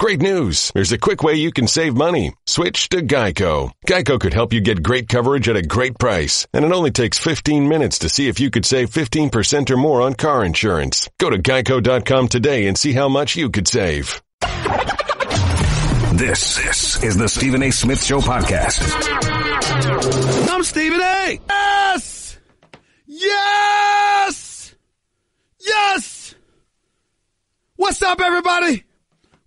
Great news! There's a quick way you can save money. Switch to Geico. Geico could help you get great coverage at a great price, and it only takes 15 minutes to see if you could save 15% or more on car insurance. Go to geico.com today and see how much you could save. This is the Stephen A. Smith Show podcast. I'm Stephen A. Yes! Yes! Yes! What's up, everybody?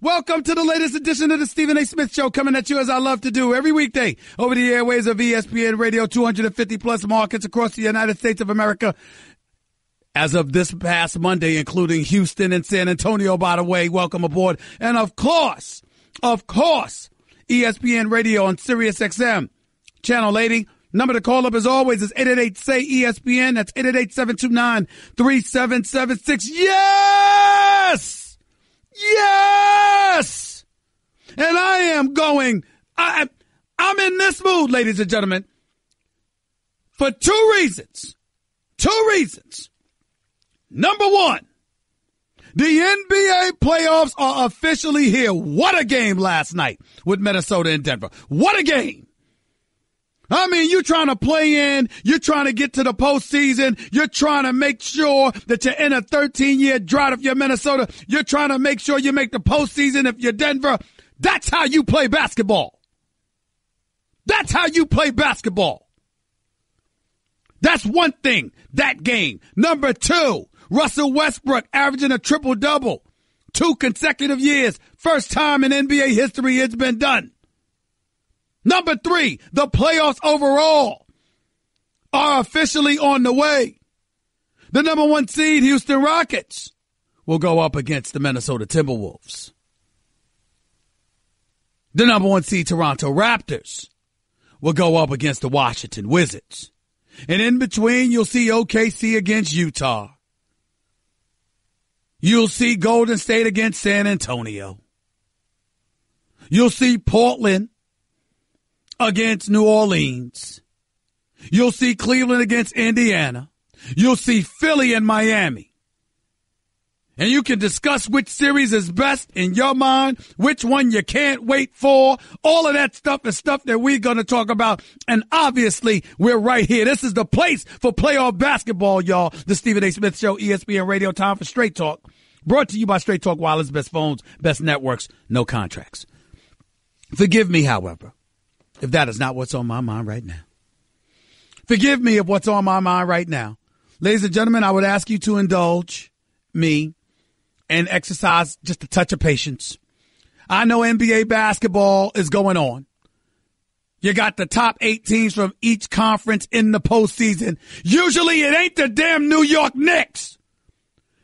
Welcome to the latest edition of the Stephen A. Smith Show, coming at you as I love to do every weekday over the airways of ESPN Radio, 250 plus markets across the United States of America. As of this past Monday, including Houston and San Antonio, by the way, welcome aboard. And of course, ESPN Radio on Sirius XM. Channel 80. Number to call up as always is 888-SAY-ESPN. That's 888-729-3776. Yes! Yes! And I am going, I'm in this mood, ladies and gentlemen, for two reasons. Number one, the NBA playoffs are officially here. What a game last night with Minnesota and Denver. What a game. I mean, you're trying to play in, you're trying to get to the postseason, you're trying to make sure that you're in a 13-year drought if you're Minnesota, you're trying to make sure you make the postseason if you're Denver. That's how you play basketball. That's how you play basketball. That's one thing, that game. Number two, Russell Westbrook averaging a triple-double 2 consecutive years. First time in NBA history it's been done. Number three, the playoffs overall are officially on the way. The number 1 seed, Houston Rockets, will go up against the Minnesota Timberwolves. The number 1 seed, Toronto Raptors, will go up against the Washington Wizards. And in between, you'll see OKC against Utah. You'll see Golden State against San Antonio. You'll see Portland against New Orleans. You'll see Cleveland against Indiana. You'll see Philly and Miami. And you can discuss which series is best in your mind, which one you can't wait for. All of that stuff is stuff that we're going to talk about. And obviously, we're right here. This is the place for playoff basketball, y'all. The Stephen A. Smith Show, ESPN Radio, time for Straight Talk. Brought to you by Straight Talk Wireless, best phones, best networks, no contracts. Forgive me, however, if that is not what's on my mind right now. Forgive me if what's on my mind right now. Ladies and gentlemen, I would ask you to indulge me and exercise just a touch of patience. I know NBA basketball is going on. You got the top 8 teams from each conference in the postseason. Usually it ain't the damn New York Knicks,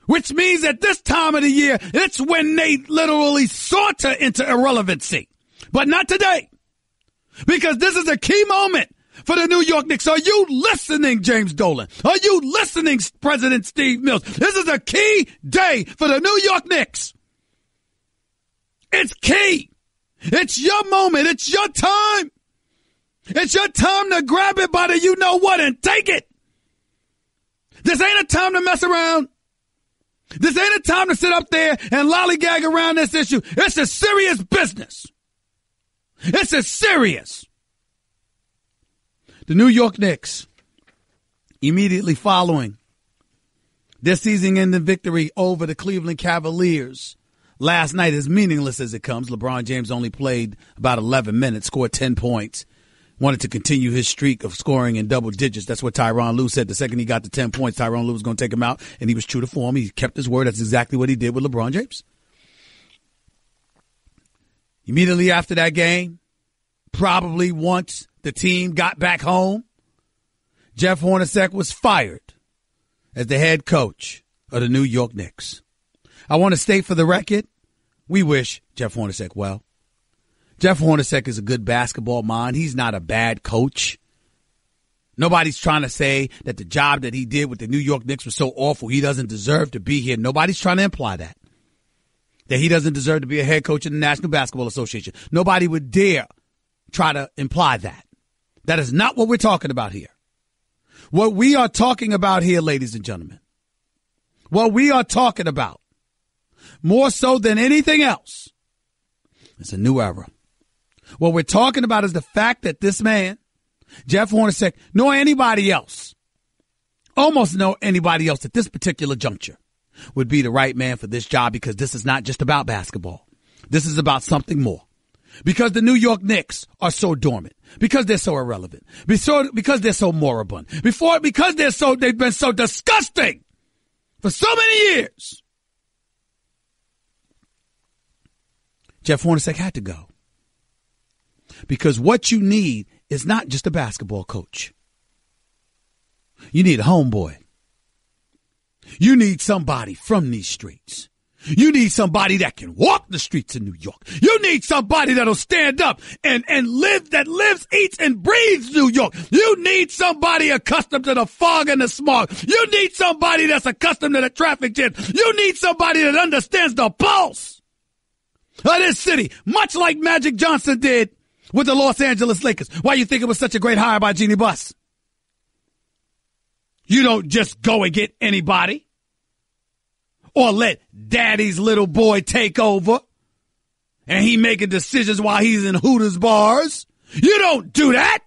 which means at this time of the year, it's when they literally saunter into irrelevancy. But not today. Because this is a key moment for the New York Knicks. Are you listening, James Dolan? Are you listening, President Steve Mills? This is a key day for the New York Knicks. It's key. It's your moment. It's your time. It's your time to grab it by the you-know-what and take it. This ain't a time to mess around. This ain't a time to sit up there and lollygag around this issue. It's a serious business. It's a serious. The New York Knicks, immediately following their season-ending victory over the Cleveland Cavaliers last night, as meaningless as it comes. LeBron James only played about 11 minutes, scored 10 points, wanted to continue his streak of scoring in double digits. That's what Tyronn Lue said. The second he got to 10 points, Tyronn Lue was going to take him out, and he was true to form. He kept his word. That's exactly what he did with LeBron James. Immediately after that game, probably once the team got back home, Jeff Hornacek was fired as the head coach of the New York Knicks. I want to state for the record, we wish Jeff Hornacek well. Jeff Hornacek is a good basketball mind. He's not a bad coach. Nobody's trying to say that the job that he did with the New York Knicks was so awful he doesn't deserve to be here. Nobody's trying to imply that he doesn't deserve to be a head coach in the National Basketball Association. Nobody would dare try to imply that. That is not what we're talking about here. What we are talking about here, ladies and gentlemen, what we are talking about, more so than anything else, It's a new era. What we're talking about is the fact that this man, Jeff Hornacek, nor anybody else, almost no anybody else at this particular juncture, would be the right man for this job, because this is not just about basketball. This is about something more. Because the New York Knicks are so dormant. Because they're so irrelevant. Because they're so moribund. Because they've been so disgusting for so many years. Jeff Hornacek had to go. Because what you need is not just a basketball coach. You need a homeboy. You need somebody from these streets. You need somebody that can walk the streets of New York. You need somebody that'll stand up and lives, eats, and breathes New York. You need somebody accustomed to the fog and the smog. You need somebody that's accustomed to the traffic jam. You need somebody that understands the pulse of this city, much like Magic Johnson did with the Los Angeles Lakers. Why you think it was such a great hire by Jeannie Buss? You don't just go and get anybody or let daddy's little boy take over and he making decisions while he's in Hooters bars. You don't do that.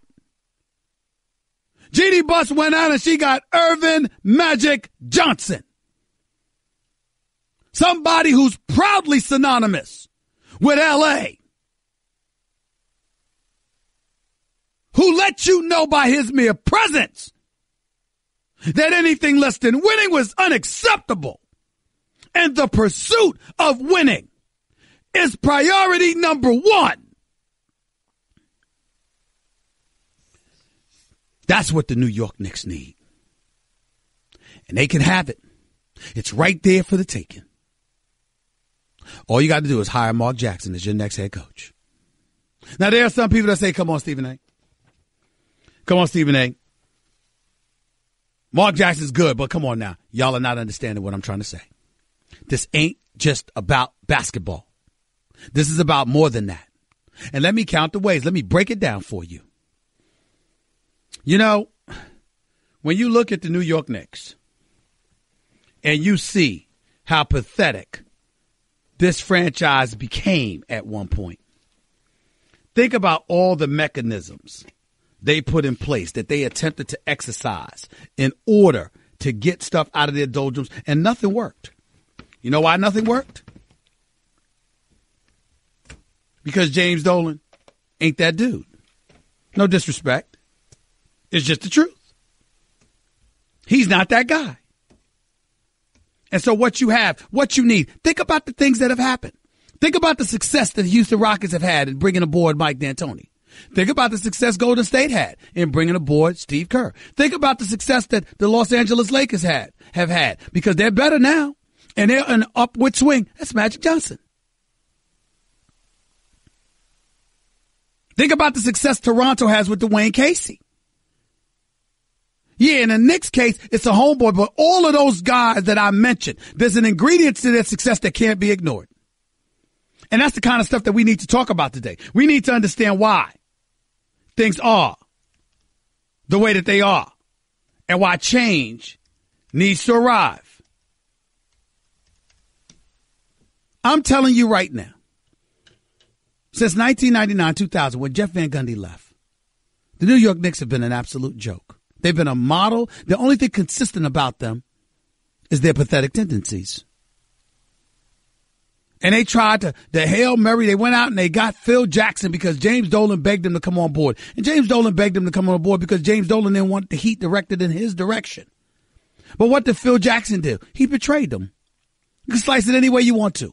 Jeannie Buss went out and she got Irvin Magic Johnson. Somebody who's proudly synonymous with L.A., who let you know by his mere presence that anything less than winning was unacceptable. And the pursuit of winning is priority number one. That's what the New York Knicks need. And they can have it. It's right there for the taking. All you got to do is hire Mark Jackson as your next head coach. Now, there are some people that say, come on, Stephen A. Come on, Stephen A. Mark Jackson's good, but come on now. Y'all are not understanding what I'm trying to say. This ain't just about basketball. This is about more than that. And let me count the ways. Let me break it down for you. You know, when you look at the New York Knicks and you see how pathetic this franchise became at one point, think about all the mechanisms they put in place that they attempted to exercise in order to get stuff out of their doldrums, and nothing worked. You know why nothing worked? Because James Dolan ain't that dude. No disrespect. It's just the truth. He's not that guy. And so what you have, what you need, think about the things that have happened. Think about the success that the Houston Rockets have had in bringing aboard Mike D'Antoni. Think about the success Golden State had in bringing aboard Steve Kerr. Think about the success that the Los Angeles Lakers have had, because they're better now and they're an upward swing. That's Magic Johnson. Think about the success Toronto has with Dwayne Casey. Yeah, in the Knicks case, it's a homeboy, but all of those guys that I mentioned, there's an ingredient to their success that can't be ignored. And that's the kind of stuff that we need to talk about today. We need to understand why things are the way that they are and why change needs to arrive. I'm telling you right now, since 1999-2000, when Jeff Van Gundy left, the New York Knicks have been an absolute joke. They've been a model. The only thing consistent about them is their pathetic tendencies. And they tried the Hail Mary. They went out and they got Phil Jackson because James Dolan begged him to come on board. And James Dolan begged him to come on board because James Dolan didn't want the Heat directed in his direction. But what did Phil Jackson do? He betrayed them. You can slice it any way you want to.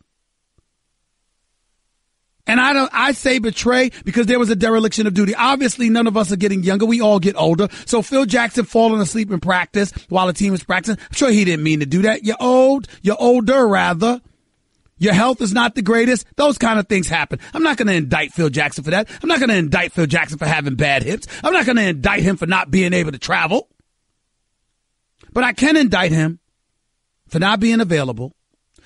And I say betray because there was a dereliction of duty. Obviously, none of us are getting younger. We all get older. So Phil Jackson falling asleep in practice while the team was practicing. I'm sure he didn't mean to do that. You're old. You're older, rather. Your health is not the greatest. Those kind of things happen. I'm not going to indict Phil Jackson for that. I'm not going to indict Phil Jackson for having bad hips. I'm not going to indict him for not being able to travel. But I can indict him for not being available,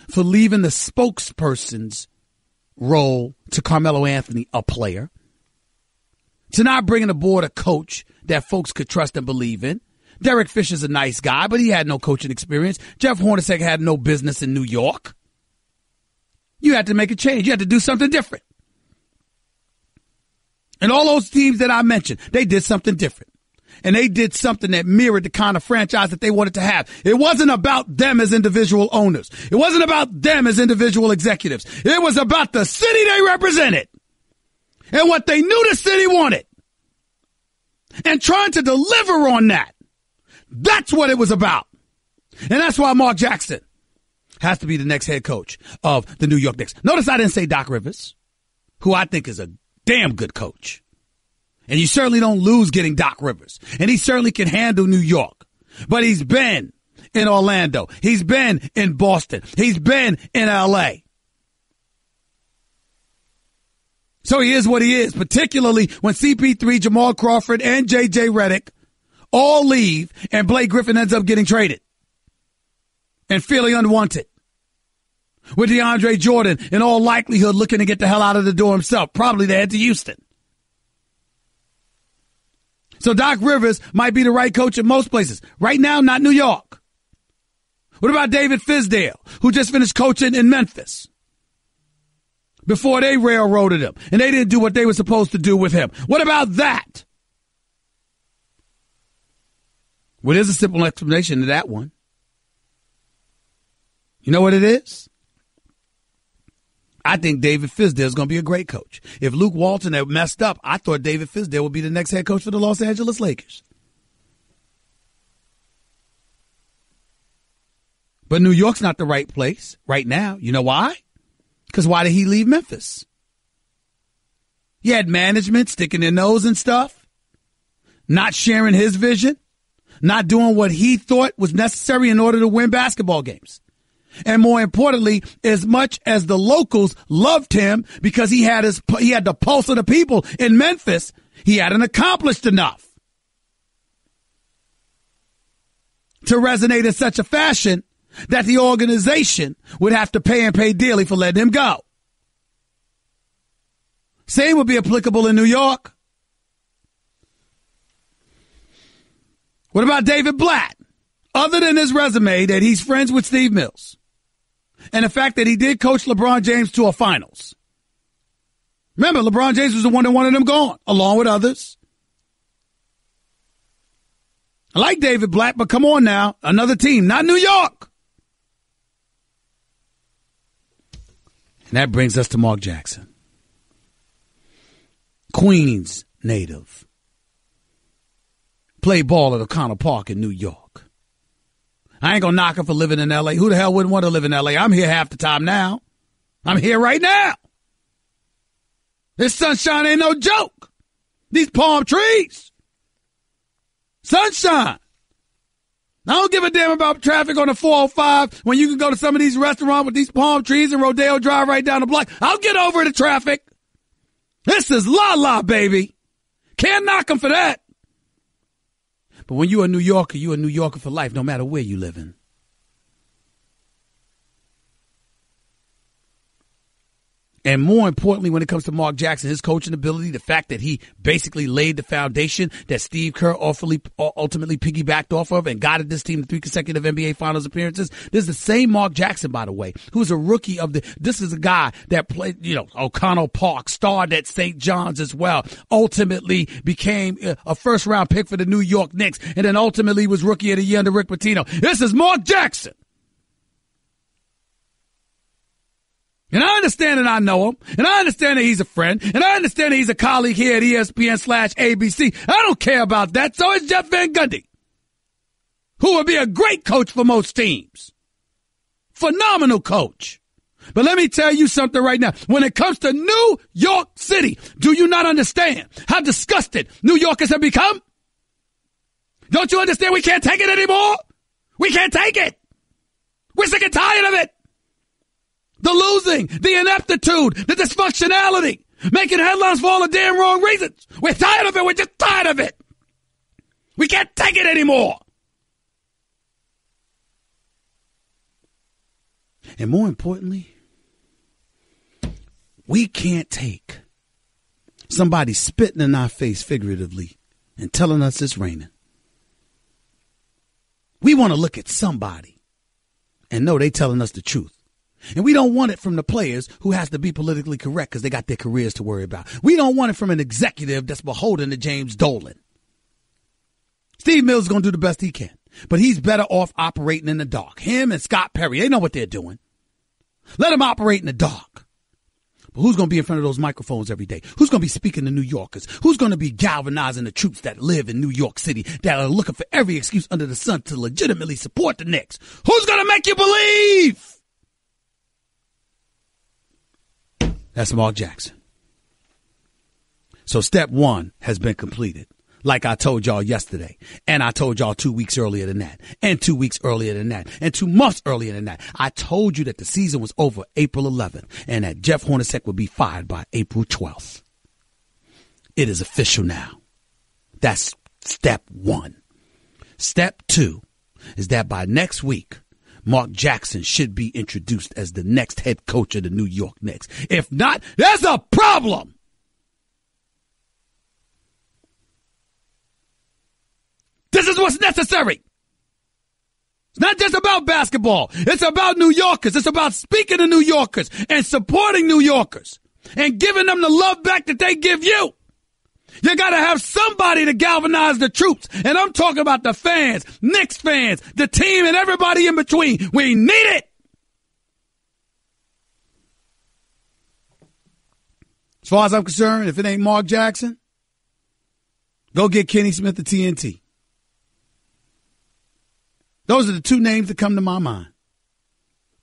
for leaving the spokesperson's role to Carmelo Anthony, a player, to not bringing aboard a coach that folks could trust and believe in. Derek Fisher's a nice guy, but he had no coaching experience. Jeff Hornacek had no business in New York. You had to make a change. You had to do something different. And all those teams that I mentioned, they did something different. And they did something that mirrored the kind of franchise that they wanted to have. It wasn't about them as individual owners. It wasn't about them as individual executives. It was about the city they represented and what they knew the city wanted and trying to deliver on that. That's what it was about. And that's why Mark Jackson has to be the next head coach of the New York Knicks. Notice I didn't say Doc Rivers, who I think is a damn good coach. And you certainly don't lose getting Doc Rivers. And he certainly can handle New York. But he's been in Orlando. He's been in Boston. He's been in L.A. So he is what he is, particularly when CP3, Jamal Crawford, and J.J. Redick all leave and Blake Griffin ends up getting traded and feeling unwanted. With DeAndre Jordan, in all likelihood, looking to get the hell out of the door himself, probably to head to Houston. So Doc Rivers might be the right coach in most places. Right now, not New York. What about David Fizdale, who just finished coaching in Memphis before they railroaded him and they didn't do what they were supposed to do with him? What about that? Well, there's a simple explanation to that one. You know what it is? I think David Fizdale is going to be a great coach. If Luke Walton had messed up, I thought David Fizdale would be the next head coach for the Los Angeles Lakers. But New York's not the right place right now. You know why? Because why did he leave Memphis? He had management sticking their nose and stuff, not sharing his vision, not doing what he thought was necessary in order to win basketball games. And more importantly, as much as the locals loved him because he had the pulse of the people in Memphis, he hadn't accomplished enough to resonate in such a fashion that the organization would have to pay and pay dearly for letting him go. Same would be applicable in New York. What about David Blatt? Other than his resume that he's friends with Steve Mills and the fact that he did coach LeBron James to a finals. Remember, LeBron James was the one that wanted him gone, along with others. I like David Blatt, but come on now. Another team, not New York. And that brings us to Mark Jackson. Queens native. Played ball at O'Connell Park in New York. I ain't gonna knock him for living in L.A. Who the hell wouldn't want to live in L.A.? I'm here half the time now. I'm here right now. This sunshine ain't no joke. These palm trees. Sunshine. I don't give a damn about traffic on the 405 when you can go to some of these restaurants with these palm trees and Rodeo Drive right down the block. I'll get over the traffic. This is la-la, baby. Can't knock them for that. But when you're a New Yorker for life, no matter where you live in. And more importantly, when it comes to Mark Jackson, his coaching ability, the fact that he basically laid the foundation that Steve Kerr ultimately piggybacked off of and guided this team to 3 consecutive NBA Finals appearances. This is the same Mark Jackson, by the way, who's a rookie this is a guy that played, O'Connell Park, starred at St. John's as well, ultimately became a first-round pick for the New York Knicks, and then ultimately was Rookie of the Year under Rick Pitino. This is Mark Jackson. And I understand that I know him, and I understand that he's a friend, and I understand that he's a colleague here at ESPN/ABC. I don't care about that. So is Jeff Van Gundy, who would be a great coach for most teams. Phenomenal coach. But let me tell you something right now. When it comes to New York City, do you not understand how disgusted New Yorkers have become? Don't you understand we can't take it anymore? We can't take it. We're sick and tired of it. The losing, the ineptitude, the dysfunctionality, making headlines for all the damn wrong reasons. We're tired of it. We're just tired of it. We can't take it anymore. And more importantly, we can't take somebody spitting in our face figuratively and telling us it's raining. We want to look at somebody and know they telling us the truth. And we don't want it from the players who has to be politically correct because they got their careers to worry about. We don't want it from an executive that's beholden to James Dolan. Steve Mills is going to do the best he can, but he's better off operating in the dark. Him and Scott Perry, they know what they're doing. Let them operate in the dark. But who's going to be in front of those microphones every day? Who's going to be speaking to New Yorkers? Who's going to be galvanizing the troops that live in New York City that are looking for every excuse under the sun to legitimately support the Knicks? Who's going to make you believe? That's Mark Jackson. So step one has been completed. Like I told y'all yesterday. And I told y'all 2 weeks earlier than that. And 2 weeks earlier than that. And 2 months earlier than that. I told you that the season was over April 11th and that Jeff Hornacek would be fired by April 12th. It is official now. That's step one. Step two is that by next week, Mark Jackson should be introduced as the next head coach of the New York Knicks. If not, there's a problem. This is what's necessary. It's not just about basketball. It's about New Yorkers. It's about speaking to New Yorkers and supporting New Yorkers and giving them the love back that they give you. You got to have somebody to galvanize the troops. And I'm talking about the fans, Knicks fans, the team, and everybody in between. We need it. As far as I'm concerned, if it ain't Mark Jackson, go get Kenny Smith of TNT. Those are the two names that come to my mind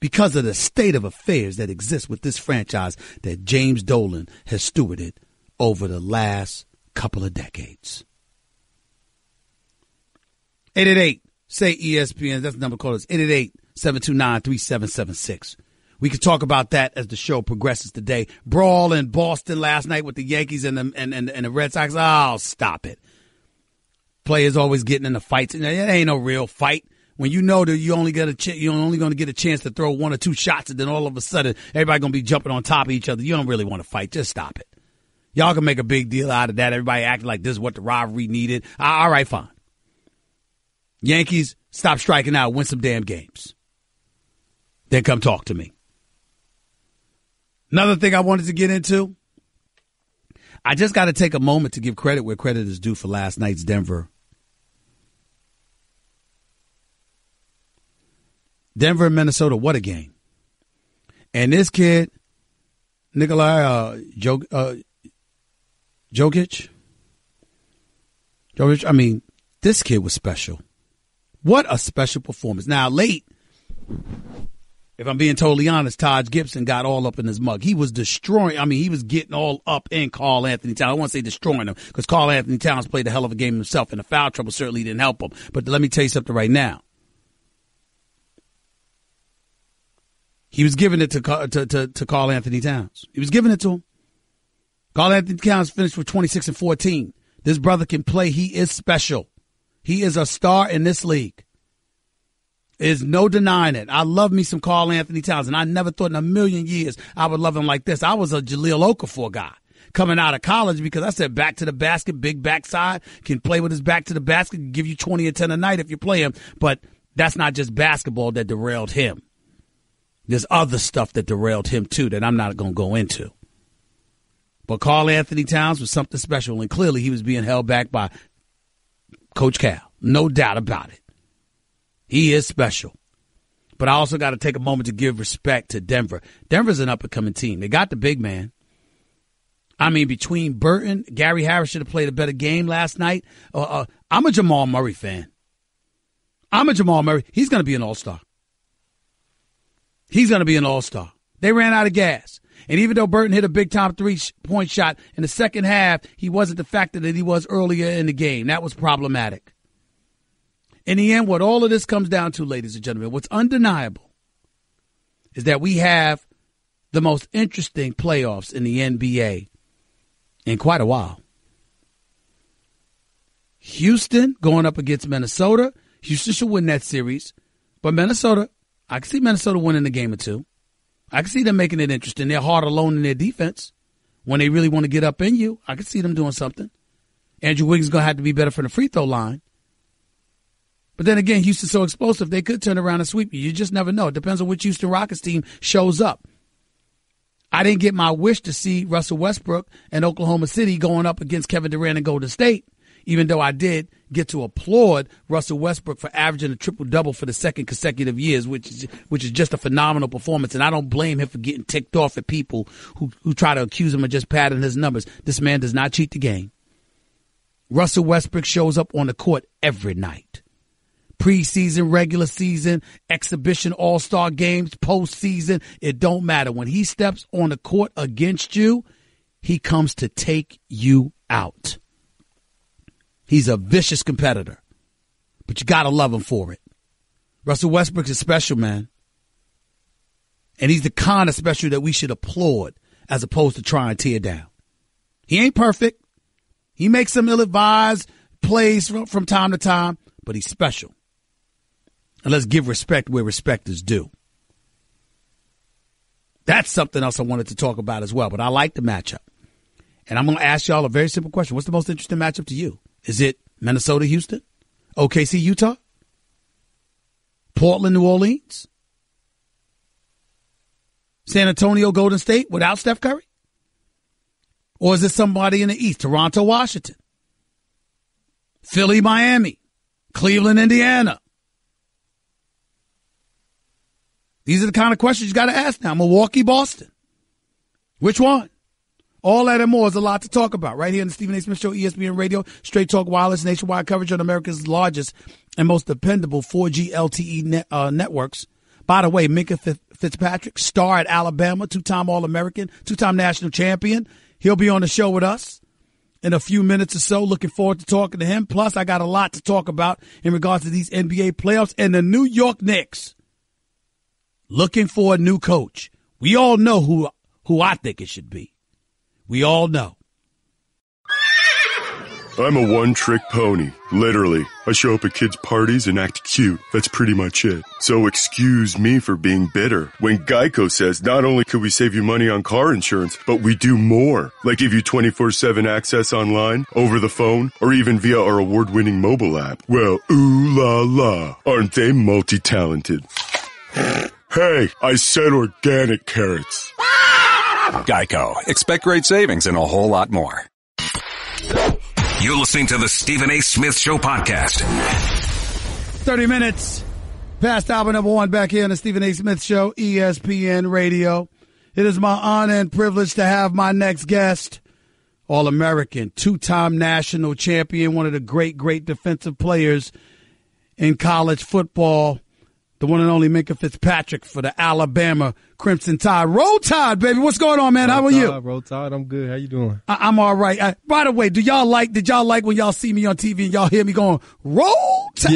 because of the state of affairs that exists with this franchise that James Dolan has stewarded over the last couple of decades. 888-SAY-ESPN. That's the number. Call us 888-729-3776. We can talk about that as the show progresses today. Brawl in Boston last night with the Yankees and the Red Sox. Oh, stop it. Players always getting in the fights. It ain't no real fight. When you know that you're only going to get a chance to throw 1 or 2 shots, and then all of a sudden everybody going to be jumping on top of each other. You don't really want to fight. Just stop it. Y'all can make a big deal out of that. Everybody acting like this is what the rivalry needed. All right, fine. Yankees, stop striking out. Win some damn games. Then come talk to me. Another thing I wanted to get into, I just got to take a moment to give credit where credit is due for last night's Denver and Minnesota. What a game. And this kid, Nikolai Jokic, I mean, this kid was special. What a special performance. Now, late, if I'm being totally honest, Taj Gibson got all up in his mug. He was destroying. I mean, he was getting all up in Karl Anthony Towns. I won't say destroying him because Karl Anthony Towns played a hell of a game himself, and the foul trouble certainly didn't help him. But let me tell you something right now. He was giving it to Karl Anthony Towns. He was giving it to him. Karl Anthony Towns finished with 26 and 14. This brother can play. He is special. He is a star in this league. There's no denying it. I love me some Karl Anthony Towns, and I never thought in a million years I would love him like this. I was a Jahlil Okafor guy coming out of college because I said back to the basket, big backside, can play with his back to the basket, can give you 20 or 10 a night if you play him. But that's not just basketball that derailed him. There's other stuff that derailed him, too, that I'm not going to go into. But Karl Anthony Towns was something special, and clearly he was being held back by Coach Cal. No doubt about it. He is special. But I also got to take a moment to give respect to Denver. Denver's an up-and-coming team. They got the big man. I mean, between Burton, Gary Harris should have played a better game last night. I'm a Jamal Murray fan. He's going to be an all-star. He's going to be an all-star. They ran out of gas. And even though Burton hit a big-time 3-point shot in the second half, he wasn't the factor that he was earlier in the game. That was problematic. In the end, what all of this comes down to, ladies and gentlemen, what's undeniable is that we have the most interesting playoffs in the NBA in quite a while. Houston going up against Minnesota. Houston should win that series. But Minnesota, I can see Minnesota winning a game or two. I can see them making it interesting. They're hard alone in their defense. When they really want to get up in you, I can see them doing something. Andrew Wiggins is going to have to be better from the free throw line. But then again, Houston's so explosive, they could turn around and sweep you. You just never know. It depends on which Houston Rockets team shows up. I didn't get my wish to see Russell Westbrook and Oklahoma City going up against Kevin Durant and Golden State, even though I did get to applaud Russell Westbrook for averaging a triple-double for the second consecutive years, which is just a phenomenal performance. And I don't blame him for getting ticked off at people who try to accuse him of just padding his numbers. This man does not cheat the game. Russell Westbrook shows up on the court every night. Preseason, regular season, exhibition, all-star games, postseason, it don't matter. When he steps on the court against you, he comes to take you out. He's a vicious competitor, but you got to love him for it. Russell Westbrook is special, man. And he's the kind of special that we should applaud as opposed to try and tear down. He ain't perfect. He makes some ill-advised plays from time to time, but he's special. And let's give respect where respect is due. That's something else I wanted to talk about as well, but I like the matchup. And I'm going to ask y'all a very simple question. What's the most interesting matchup to you? Is it Minnesota, Houston? OKC, Utah? Portland, New Orleans? San Antonio, Golden State without Steph Curry? Or is it somebody in the East? Toronto, Washington? Philly, Miami? Cleveland, Indiana? These are the kind of questions you got to ask now. Milwaukee, Boston. Which one? All that and more is a lot to talk about right here on the Stephen A. Smith Show, ESPN Radio, Straight Talk Wireless, nationwide coverage on America's largest and most dependable 4G LTE networks. By the way, Mikah Fitzpatrick, star at Alabama, two-time All-American, two-time national champion. He'll be on the show with us in a few minutes or so. Looking forward to talking to him. Plus, I got a lot to talk about in regards to these NBA playoffs and the New York Knicks. Looking for a new coach. We all know who I think it should be. We all know. I'm a one-trick pony. Literally. I show up at kids' parties and act cute. That's pretty much it. So excuse me for being bitter. When Geico says not only could we save you money on car insurance, but we do more. Like give you 24/7 access online, over the phone, or even via our award-winning mobile app. Well, ooh la la. Aren't they multi-talented? Hey, I said organic carrots. Geico. Expect great savings and a whole lot more. You're listening to the Stephen A. Smith Show podcast. 30 minutes past hour number one back here on the Stephen A. Smith Show, ESPN Radio. It is my honor and privilege to have my next guest, All-American, two-time national champion, one of the great defensive players in college football, the one and only Mikah Fitzpatrick for the Alabama Crimson Tide. Roll Tide, baby. What's going on, man? How are you? Roll Tide. I'm good. How you doing? I'm all right. By the way, did y'all like when y'all see me on TV and y'all hear me going, Roll Tide?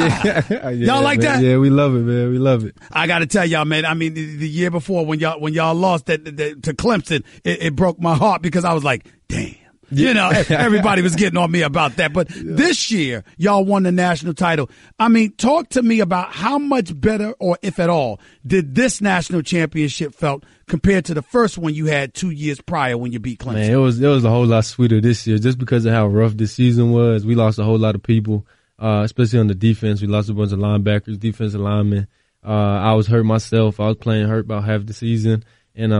Yeah, y'all like man. that? Yeah, we love it, man. We love it. I got to tell y'all, man, I mean, the year before when y'all lost to Clemson, it broke my heart because I was like, damn. You know, everybody was getting on me about that. But this year, y'all won the national title. I mean, talk to me about how much better, or if at all, did this national championship felt compared to the first one you had 2 years prior when you beat Clemson? Man, it was a whole lot sweeter this year just because of how rough this season was. We lost a whole lot of people, especially on the defense. We lost a bunch of linebackers, defensive linemen. I was hurt myself. I was playing hurt about half the season. And,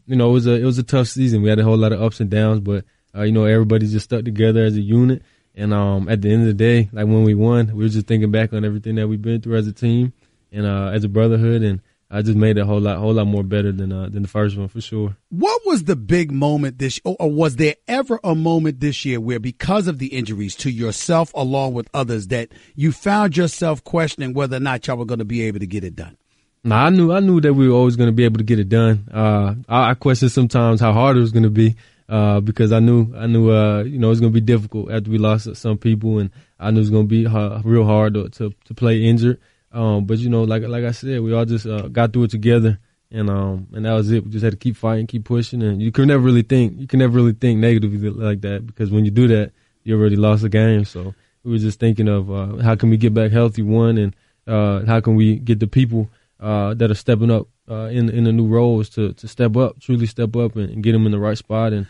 it was a tough season. We had a whole lot of ups and downs, but everybody just stuck together as a unit. And at the end of the day, like when we won, we were just thinking back on everything that we've been through as a team and as a brotherhood. And I just made it a whole lot more better than the first one for sure. What was the big moment or was there ever a moment this year where, because of the injuries to yourself along with others, that you found yourself questioning whether or not y'all were going to be able to get it done? No, I knew that we were always going to be able to get it done. I questioned sometimes how hard it was going to be. Because I knew, it was going to be difficult after we lost some people, and I knew it was going to be real hard to play injured. But like I said, we all just got through it together, and that was it. We just had to keep fighting, keep pushing, and you can never really think negatively like that, because when you do that, you already lost the game. So we were just thinking of how can we get back healthy, and how can we get the people that are stepping up in the new roles to step up, truly step up, and get them in the right spot and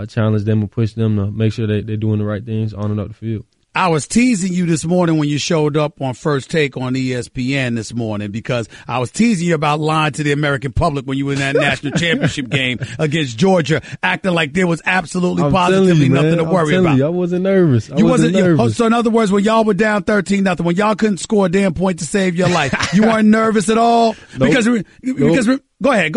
challenge them and push them to make sure they're doing the right things on and up the field. I was teasing you this morning when you showed up on First Take on ESPN this morning because I was teasing you about lying to the American public when you were in that national championship game against Georgia, acting like there was absolutely positively nothing to worry about. I wasn't nervous. I wasn't nervous. So in other words, when y'all were down 13-0, when y'all couldn't score a damn point to save your life, you weren't nervous at all? Nope. Because go ahead.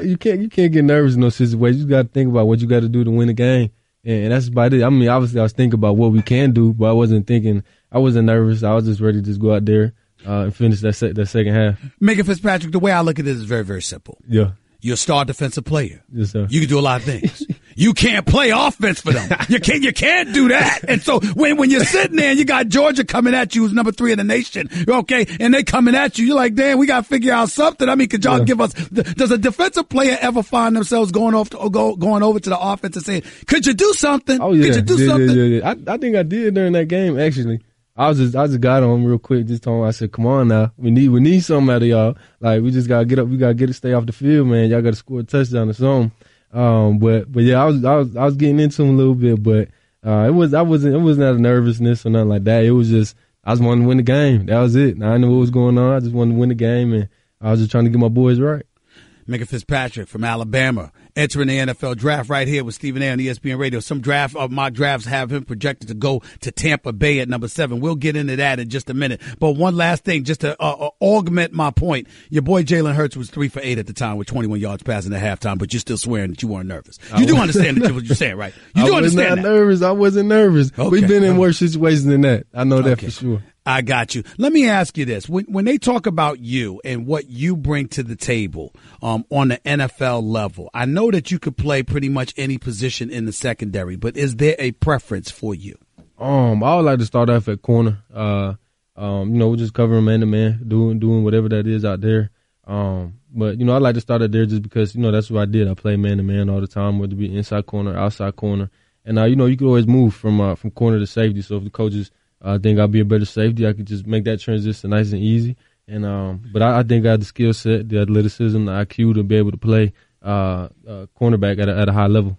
You can't get nervous in those situations. You got to think about what you got to do to win the game. And that's about it. I mean, obviously, I was thinking about what we can do, but I wasn't nervous. I was just ready to just go out there and finish that second half. Mikah Fitzpatrick, the way I look at this is very, very simple. Yeah. You're a star defensive player. Yes, sir. You can do a lot of things. You can't play offense for them. You can't do that. And so when you're sitting there and you got Georgia coming at you, who's number 3 in the nation, okay, and they coming at you, you're like, damn, we got to figure out something. I mean, could y'all give us? Does a defensive player ever find themselves going over to the offense and saying, "Could you do something? Oh yeah, could you do something?" Yeah. I think I did during that game actually. I just got on him real quick, just told him, I said, come on now. We need something out of y'all. Like, we just gotta get up, we gotta stay off the field, man. Y'all gotta score a touchdown or something. But yeah, I was getting into him a little bit, but it wasn't out of nervousness or nothing like that. It was just I just wanted to win the game. That was it. I knew what was going on. I just wanted to win the game, and I was just trying to get my boys right. Mikah Fitzpatrick from Alabama entering the NFL draft right here with Stephen A. on ESPN Radio. Some mock drafts have him projected to go to Tampa Bay at number 7. We'll get into that in just a minute. But one last thing, just to augment my point, your boy Jalen Hurts was 3 for 8 at the time with 21 yards passing at halftime, but you're still swearing that you weren't nervous. You do understand what you're saying, right? You do understand that. I wasn't nervous. Okay. We've been in worse situations than that. I know that for sure. I got you. Let me ask you this. When they talk about you and what you bring to the table on the NFL level, I know that you could play pretty much any position in the secondary, but is there a preference for you? I would like to start off at corner. We're just covering man-to-man, doing whatever that is out there. But, I'd like to start out there just because, that's what I did. I played man-to-man all the time, whether it be inside corner, outside corner. And, you could always move from corner to safety. So if the coaches think I'll be a better safety, I could just make that transition nice and easy. And but I think I have the skill set, the athleticism, the IQ to be able to play cornerback at a high level.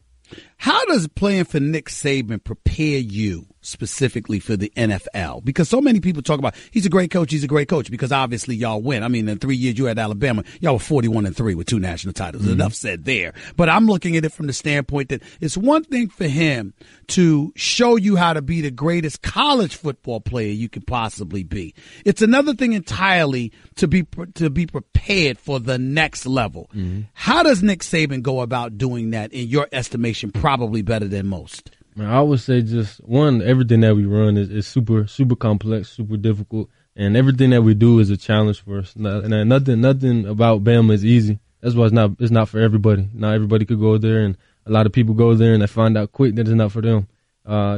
How does playing for Nick Saban prepare you specifically for the NFL? Because so many people talk about he's a great coach because obviously y'all win. I mean, in 3 years you had Alabama, y'all were 41-3 with 2 national titles. Mm-hmm. Enough said there. But I'm looking at it from the standpoint that it's one thing for him to show you how to be the greatest college football player you could possibly be. It's another thing entirely to be prepared for the next level. Mm-hmm. How does Nick Saban go about doing that in your estimation, probably better than most? Man, I would say just one, everything that we run is super, super complex, super difficult, and everything that we do is a challenge for us. And nothing about Bama is easy. That's why it's not for everybody. Not everybody could go there, and a lot of people go there and they find out quick that it's not for them.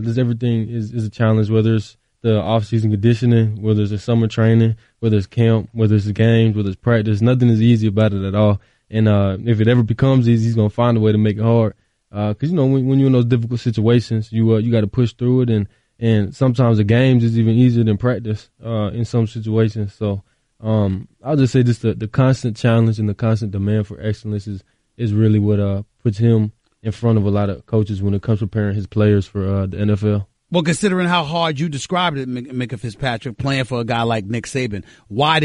Just everything is a challenge, whether it's the off-season conditioning, whether it's the summer training, whether it's camp, whether it's the games, whether it's practice. Nothing is easy about it at all. And if it ever becomes easy, he's gonna find a way to make it hard. Because when you're in those difficult situations, you got to push through it, and sometimes the games is even easier than practice in some situations. So I'll just say just the constant challenge and the constant demand for excellence is really what puts him in front of a lot of coaches when it comes to preparing his players for the NFL. Well, considering how hard you described it, Mikah Fitzpatrick, playing for a guy like Nick Saban, why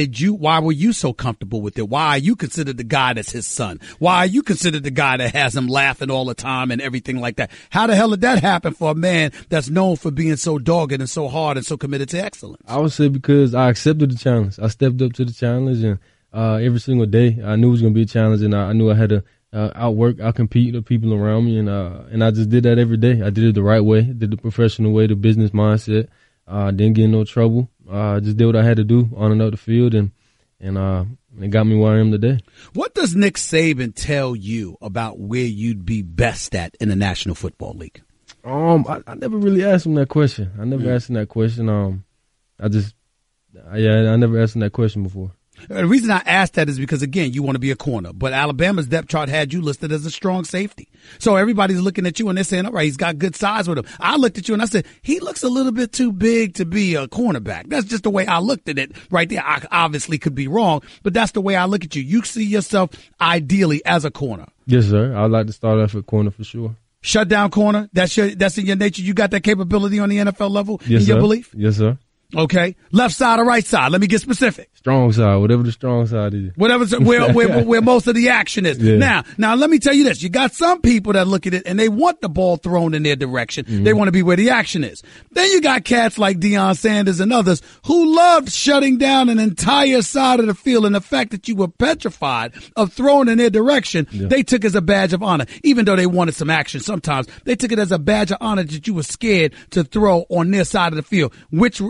were you so comfortable with it? Why are you considered the guy that's his son? Why are you considered the guy that has him laughing all the time and everything like that? How the hell did that happen for a man that's known for being so dogged and so hard and so committed to excellence? I would say because I accepted the challenge. I stepped up to the challenge, and every single day I knew it was going to be a challenge, and I knew I had to outcompete the people around me, and I just did that every day. I did it the right way, did the professional way, the business mindset. Didn't get in no trouble. Just did what I had to do on and off the field, and it got me where I am today. What does Nick Saban tell you about where you'd be best at in the National Football League? I never really asked him that question. I never asked him that question. I never asked him that question before. The reason I asked that is because, again, you want to be a corner. But Alabama's depth chart had you listed as a strong safety. So everybody's looking at you and they're saying, all right, he's got good size with him. I looked at you and I said, he looks a little bit too big to be a cornerback. That's just the way I looked at it right there. I obviously could be wrong, but that's the way I look at you. You see yourself ideally as a corner. Yes, sir. I'd like to start off at corner for sure. Shutdown corner. That's in your nature. You got that capability on the NFL level in your belief? Yes, sir. Okay. Left side or right side? Let me get specific. Strong side, whatever the strong side is. Where most of the action is. Yeah. Now let me tell you this. You got some people that look at it and they want the ball thrown in their direction. Mm-hmm. They want to be where the action is. Then you got cats like Deion Sanders and others who loved shutting down an entire side of the field, and the fact that you were petrified of throwing in their direction, they took as a badge of honor. Even though they wanted some action sometimes, they took it as a badge of honor that you were scared to throw on their side of the field. Which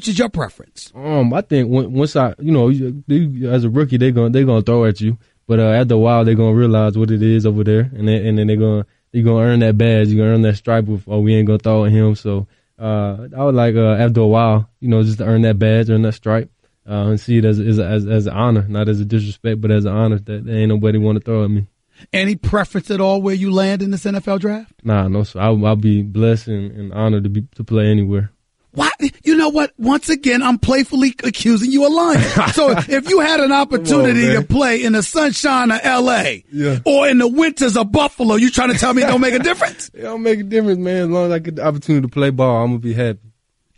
is your preference? I think once as a rookie, they're gonna throw at you, but after a while, they're gonna realize what it is over there, and then you're gonna earn that badge, you're gonna earn that stripe of, we ain't gonna throw at him. So I would like after a while, just to earn that badge, earn that stripe, and see it as an honor, not as a disrespect, but as an honor that ain't nobody want to throw at me. Any preference at all where you land in this NFL draft? Nah, no. So I'll be blessed and honored to play anywhere. What? You know what? Once again, I'm playfully accusing you of lying. So if you had an opportunity to play in the sunshine of L.A. or in the winters of Buffalo, you trying to tell me it don't make a difference? It don't make a difference, man. As long as I get the opportunity to play ball, I'm going to be happy.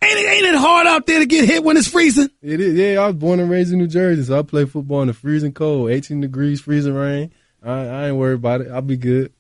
Ain't it hard out there to get hit when it's freezing? It is. Yeah, I was born and raised in New Jersey, so I play football in the freezing cold, 18 degrees, freezing rain. I ain't worried about it. I'll be good.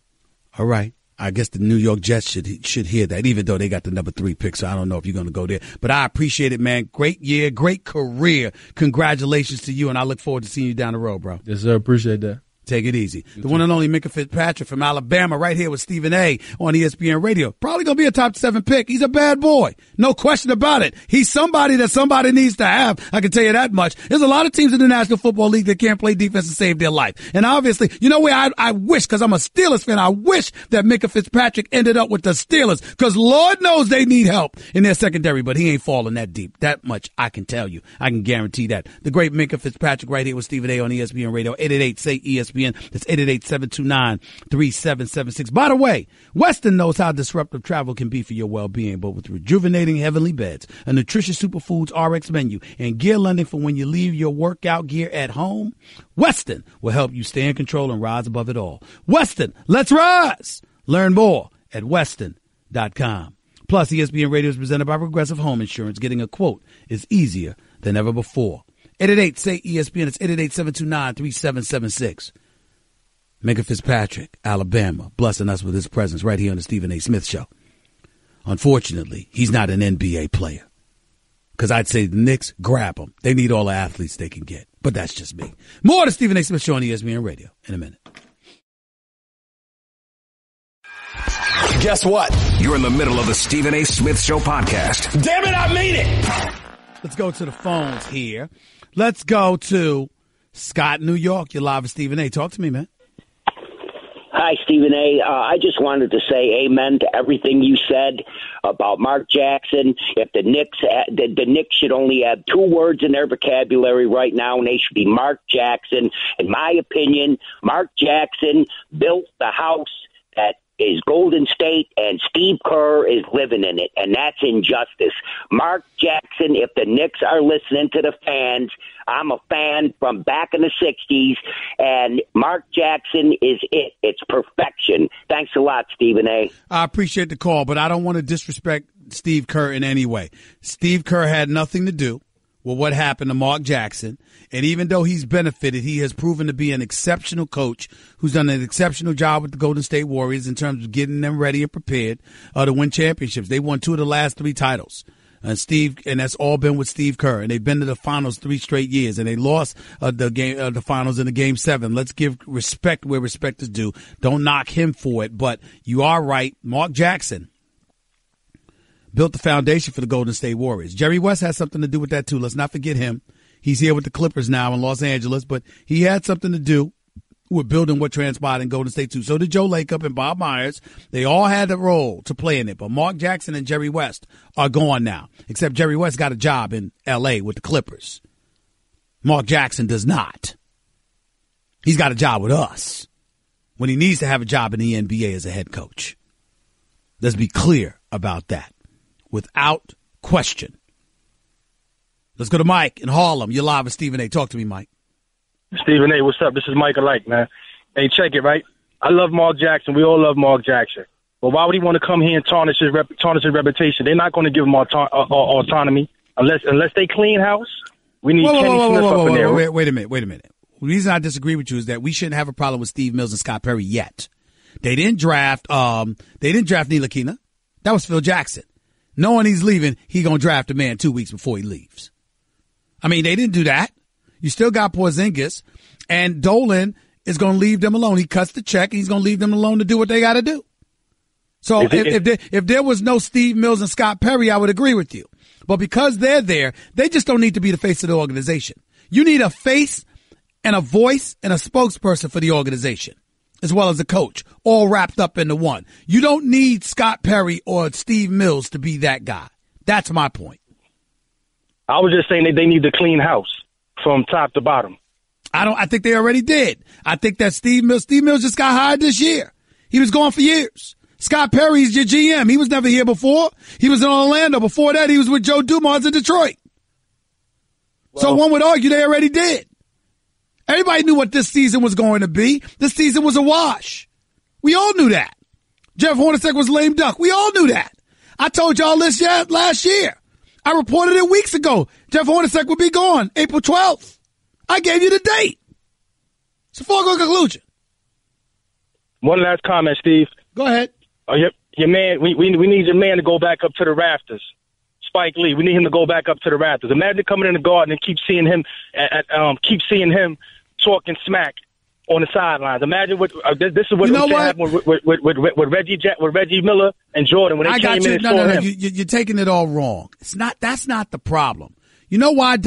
All right. I guess the New York Jets should hear that, even though they got the number 3 pick, so I don't know if you're going to go there. But I appreciate it, man. Great year, great career. Congratulations to you, and I look forward to seeing you down the road, bro. Yes, sir. Appreciate that. Take it easy. The one and only Mikah Fitzpatrick from Alabama right here with Stephen A. on ESPN Radio. Probably going to be a top 7 pick. He's a bad boy. No question about it. He's somebody that somebody needs to have. I can tell you that much. There's a lot of teams in the National Football League that can't play defense and save their life. And obviously, you know where I wish, because I'm a Steelers fan, I wish that Mikah Fitzpatrick ended up with the Steelers, because Lord knows they need help in their secondary, but he ain't falling that deep. That much I can tell you. I can guarantee that. The great Mikah Fitzpatrick right here with Stephen A. on ESPN Radio. 888-SAY-ESPN. That's 888-729-3776. By the way, Weston knows how disruptive travel can be for your well-being, but with rejuvenating heavenly beds, a nutritious superfoods RX menu, and gear lending for when you leave your workout gear at home, Weston will help you stay in control and rise above it all. Weston, let's rise! Learn more at weston.com. Plus, ESPN Radio is presented by Progressive Home Insurance. Getting a quote is easier than ever before. 888-SAY-ESPN. It's 888-729-3776. Mikah Fitzpatrick, Alabama, blessing us with his presence right here on the Stephen A. Smith Show. Unfortunately, he's not an NBA player. Because I'd say the Knicks, grab him. They need all the athletes they can get. But that's just me. More of the Stephen A. Smith Show on ESPN Radio in a minute. Guess what? You're in the middle of the Stephen A. Smith Show podcast. Damn it, I mean it! Let's go to the phones here. Let's go to Scott, New York. You're live with Stephen A. Talk to me, man. Hi, Stephen A. I just wanted to say amen to everything you said about Mark Jackson. If the Knicks should only have 2 words in their vocabulary right now, and they should be Mark Jackson. In my opinion, Mark Jackson built the house that is Golden State, and Steve Kerr is living in it, and that's injustice. Mark Jackson, if the Knicks are listening to the fans, I'm a fan from back in the 60s, and Mark Jackson is it. It's perfection. Thanks a lot, Stephen A. I appreciate the call, but I don't want to disrespect Steve Kerr in any way. Steve Kerr had nothing to do with what happened to Mark Jackson. And even though he's benefited, he has proven to be an exceptional coach who's done an exceptional job with the Golden State Warriors in terms of getting them ready and prepared to win championships. They won 2 of the last 3 titles. And that's all been with Steve Kerr. And they've been to the finals 3 straight years. And they lost the finals in the game 7. Let's give respect where respect is due. Don't knock him for it. But you are right. Mark Jackson built the foundation for the Golden State Warriors. Jerry West has something to do with that, too. Let's not forget him. He's here with the Clippers now in Los Angeles, but he had something to do with building what transpired in Golden State, too. So did Joe Lacob and Bob Myers. They all had a role to play in it, but Mark Jackson and Jerry West are gone now, except Jerry West got a job in L.A. with the Clippers. Mark Jackson does not. He's got a job with us when he needs to have a job in the NBA as a head coach. Let's be clear about that. Without question. Let's go to Mike in Harlem. You're live with Stephen A. Talk to me, Mike. Stephen A., what's up? This is Mike Alike, man. Hey, check it, right? I love Mark Jackson. We all love Mark Jackson. But why would he want to come here and tarnish his reputation? They're not going to give him autonomy unless they clean house. We need Kenny Smith up in there. Wait a minute. The reason I disagree with you is that we shouldn't have a problem with Steve Mills and Scott Perry yet. They didn't draft Ntilikina. That was Phil Jackson. Knowing he's leaving, he gonna draft a man 2 weeks before he leaves. I mean, they didn't do that. You still got Porzingis, and Dolan is gonna leave them alone. He cuts the check, and he's gonna leave them alone to do what they got to do. So if there was no Steve Mills and Scott Perry, I would agree with you. But because they're there, they just don't need to be the face of the organization. You need a face and a voice and a spokesperson for the organization, as well as a coach, all wrapped up into one. You don't need Scott Perry or Steve Mills to be that guy. That's my point. I was just saying that they need to clean house from top to bottom. I think they already did. I think that Steve Mills just got hired this year. He was gone for years. Scott Perry's your GM. He was never here before. He was in Orlando. Before that, he was with Joe Dumars in Detroit. Well, so one would argue they already did. Everybody knew what this season was going to be. This season was a wash. We all knew that. Jeff Hornacek was lame duck. We all knew that. I told y'all this last year. I reported it weeks ago. Jeff Hornacek would be gone April 12th. I gave you the date. It's a foregone conclusion. One last comment, Steve. Go ahead. Your man, we need your man to go back up to the rafters. Spike Lee, we need him to go back up to the rafters. Imagine coming in the Garden and keep seeing him talking smack on the sidelines. Imagine what this is what happened with Reggie Miller and Jordan when they came in and saw him. You're taking it all wrong. It's not. That's not the problem. You know why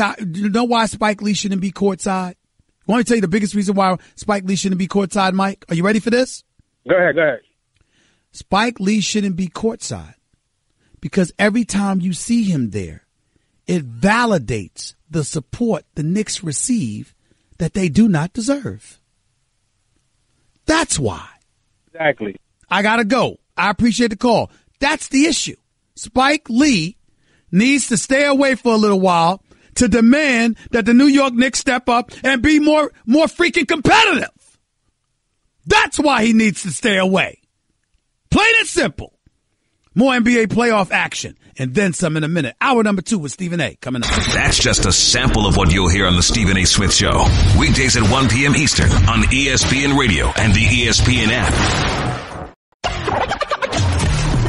Spike Lee shouldn't be courtside? I want to tell you the biggest reason why Spike Lee shouldn't be courtside, Mike. Are you ready for this? Go ahead. Spike Lee shouldn't be courtside because every time you see him there, it validates the support the Knicks receive that they do not deserve. That's why. Exactly. I got to go. I appreciate the call. That's the issue. Spike Lee needs to stay away for a little while to demand that the New York Knicks step up and be more freaking competitive. That's why he needs to stay away. Plain and simple. More NBA playoff action and then some in a minute. Hour number 2 with Stephen A. coming up. That's just a sample of what you'll hear on the Stephen A. Smith Show. Weekdays at 1 p.m. Eastern on ESPN Radio and the ESPN app.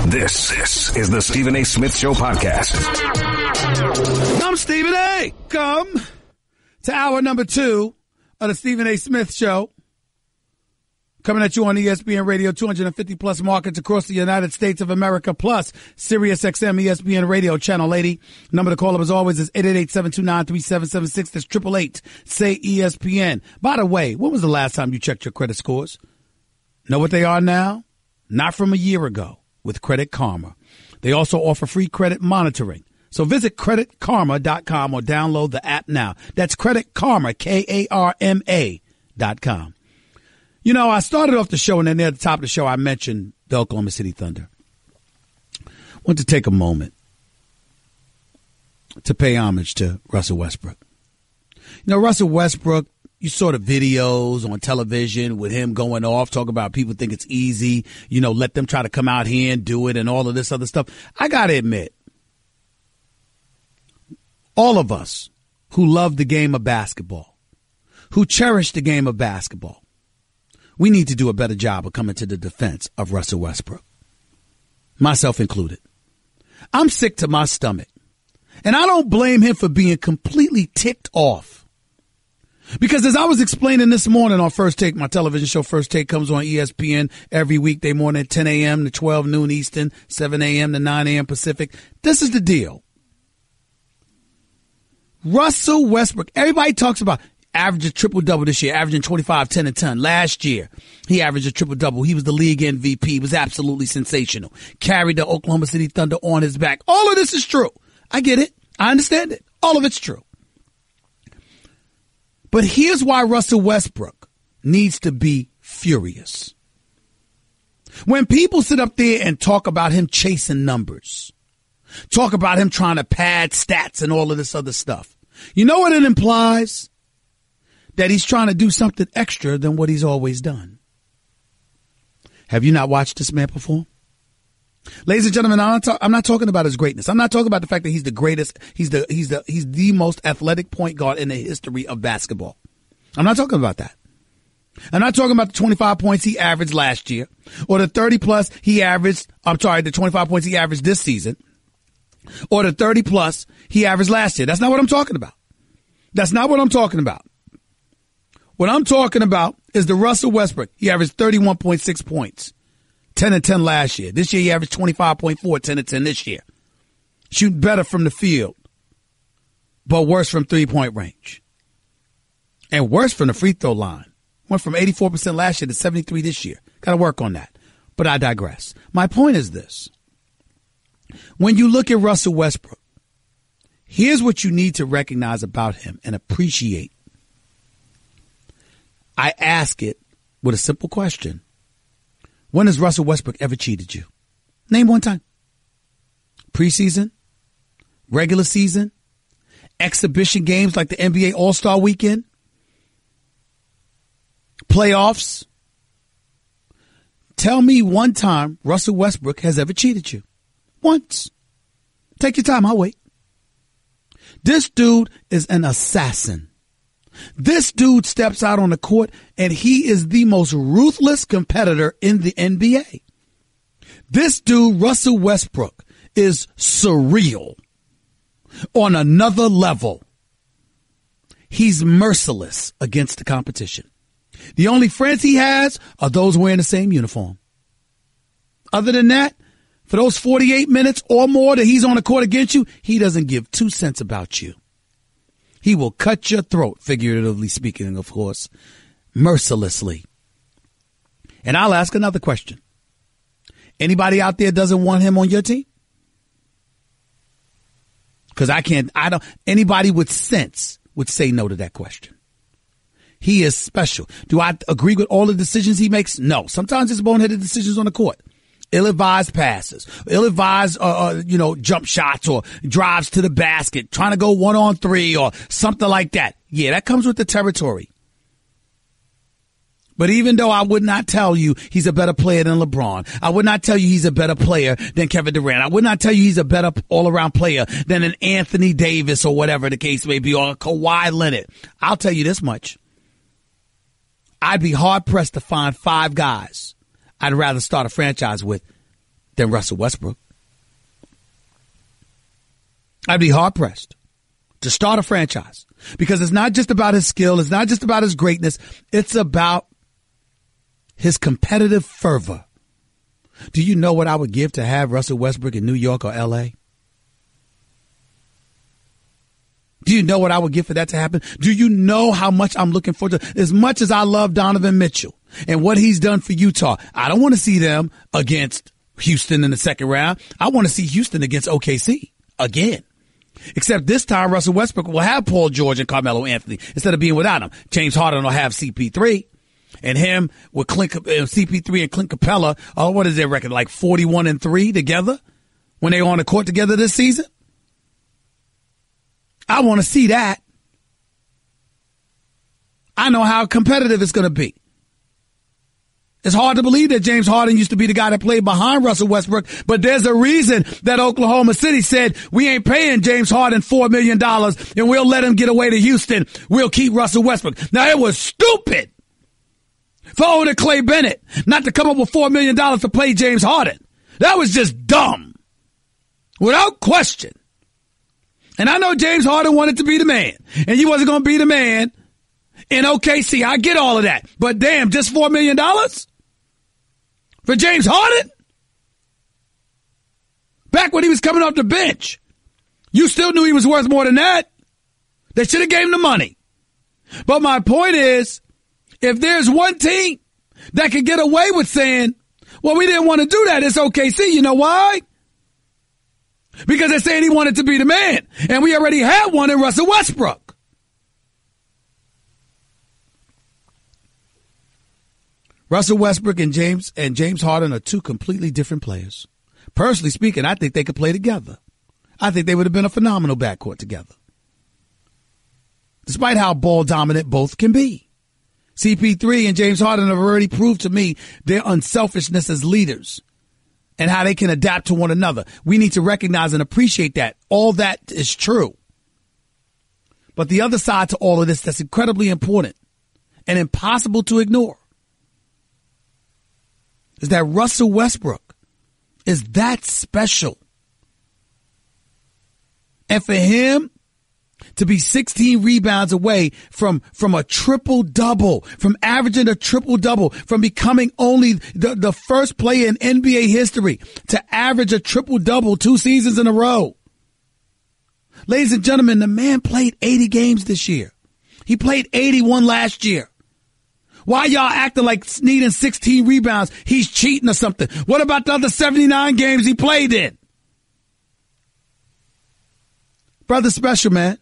This is the Stephen A. Smith Show podcast. I'm Stephen A. Come to hour number 2 of the Stephen A. Smith Show. Coming at you on ESPN Radio, 250 plus markets across the United States of America, plus Sirius XM ESPN Radio Channel 80. Number to call up as always is 888-729-3776. That's 888-SAY-ESPN. By the way, when was the last time you checked your credit scores? Know what they are now? Not from a year ago with Credit Karma. They also offer free credit monitoring. So visit creditkarma.com or download the app now. That's Credit Karma, KARMA.com. You know, I started off the show, and then at the top of the show, I mentioned the Oklahoma City Thunder. I want to take a moment to pay homage to Russell Westbrook. You know, Russell Westbrook, you saw the videos on television with him going off, talking about people think it's easy, you know, let them try to come out here and do it and all of this other stuff. I got to admit, all of us who love the game of basketball, who cherish the game of basketball, we need to do a better job of coming to the defense of Russell Westbrook, myself included. I'm sick to my stomach, and I don't blame him for being completely ticked off. Because as I was explaining this morning on First Take, my television show First Take comes on ESPN every weekday morning at 10 a.m. to 12 noon Eastern, 7 a.m. to 9 a.m. Pacific. This is the deal. Russell Westbrook, everybody talks about averaged a triple-double this year, averaging 25, 10, and 10. Last year, he averaged a triple-double. He was the league MVP. He was absolutely sensational. Carried the Oklahoma City Thunder on his back. All of this is true. I get it. I understand it. All of it's true. But here's why Russell Westbrook needs to be furious. When people sit up there and talk about him chasing numbers, talk about him trying to pad stats and all of this other stuff, you know what it implies? That he's trying to do something extra than what he's always done. Have you not watched this man perform? Ladies and gentlemen, I'm not talking about his greatness. I'm not talking about the fact that he's the greatest. He's the most athletic point guard in the history of basketball. I'm not talking about that. I'm not talking about the 25 points he averaged last year or the 30 plus the 25 points he averaged this season or the 30 plus he averaged last year. That's not what I'm talking about. That's not what I'm talking about. What I'm talking about is the Russell Westbrook. He averaged 31.6 points, 10 and 10 last year. This year he averaged 25.4, 10 and 10 this year. Shooting better from the field, but worse from three-point range. And worse from the free throw line. Went from 84% last year to 73% this year. Got to work on that. But I digress. My point is this. When you look at Russell Westbrook, here's what you need to recognize about him and appreciate. I ask it with a simple question. When has Russell Westbrook ever cheated you? Name one time. Preseason, regular season, exhibition games like the NBA All-Star Weekend, playoffs. Tell me one time Russell Westbrook has ever cheated you. Once. Take your time. I'll wait. This dude is an assassin. This dude steps out on the court and he is the most ruthless competitor in the NBA. This dude, Russell Westbrook, is surreal on another level. He's merciless against the competition. The only friends he has are those wearing the same uniform. Other than that, for those 48 minutes or more that he's on the court against you, he doesn't give 2 cents about you. He will cut your throat, figuratively speaking, of course, mercilessly. And I'll ask another question. Anybody out there doesn't want him on your team? Because anybody with sense would say no to that question. He is special. Do I agree with all the decisions he makes? No. Sometimes it's boneheaded decisions on the court. Ill-advised passes, ill-advised, jump shots or drives to the basket, trying to go 1-on-3 or something like that. Yeah, that comes with the territory. But even though I would not tell you he's a better player than LeBron, I would not tell you he's a better player than Kevin Durant, I would not tell you he's a better all-around player than an Anthony Davis or whatever the case may be, or a Kawhi Leonard. I'll tell you this much. I'd be hard-pressed to find 5 guys I'd rather start a franchise with than Russell Westbrook. I'd be hard-pressed to start a franchise because it's not just about his skill. It's not just about his greatness. It's about his competitive fervor. Do you know what I would give to have Russell Westbrook in New York or L.A.? Do you know what I would give for that to happen? Do you know how much I'm looking forward to? As much as I love Donovan Mitchell and what he's done for Utah, I don't want to see them against Houston in the second round. I want to see Houston against OKC again. Except this time, Russell Westbrook will have Paul George and Carmelo Anthony instead of being without him. James Harden will have CP3. And him with CP3 and Clint Capella, what is their record, like 41-3 together when they were on the court together this season? I want to see that. I know how competitive it's going to be. It's hard to believe that James Harden used to be the guy that played behind Russell Westbrook, but there's a reason that Oklahoma City said, we ain't paying James Harden $4 million and we'll let him get away to Houston. We'll keep Russell Westbrook. Now, it was stupid for owner Clay Bennett not to come up with $4 million to play James Harden. That was just dumb. Without question. And I know James Harden wanted to be the man, and he wasn't going to be the man in OKC. I get all of that. But damn, just $4 million for James Harden? Back when he was coming off the bench, you still knew he was worth more than that. They should have gave him the money. But my point is, if there's one team that could get away with saying, well, we didn't want to do that, it's OKC. You know why? Because they're saying he wanted to be the man. And we already had one in Russell Westbrook. Russell Westbrook and James Harden are two completely different players. Personally speaking, I think they could play together. I think they would have been a phenomenal backcourt together. Despite how ball dominant both can be. CP3 and James Harden have already proved to me their unselfishness as leaders and how they can adapt to one another. We need to recognize and appreciate that. All that is true. But the other side to all of this that's incredibly important and impossible to ignore is that Russell Westbrook is that special. And for him to be 16 rebounds away from a triple-double, from averaging a triple-double, from becoming only the first player in NBA history to average a triple-double 2 seasons in a row. Ladies and gentlemen, the man played 80 games this year. He played 81 last year. Why y'all acting like needing 16 rebounds? He's cheating or something. What about the other 79 games he played in? Brother special, man.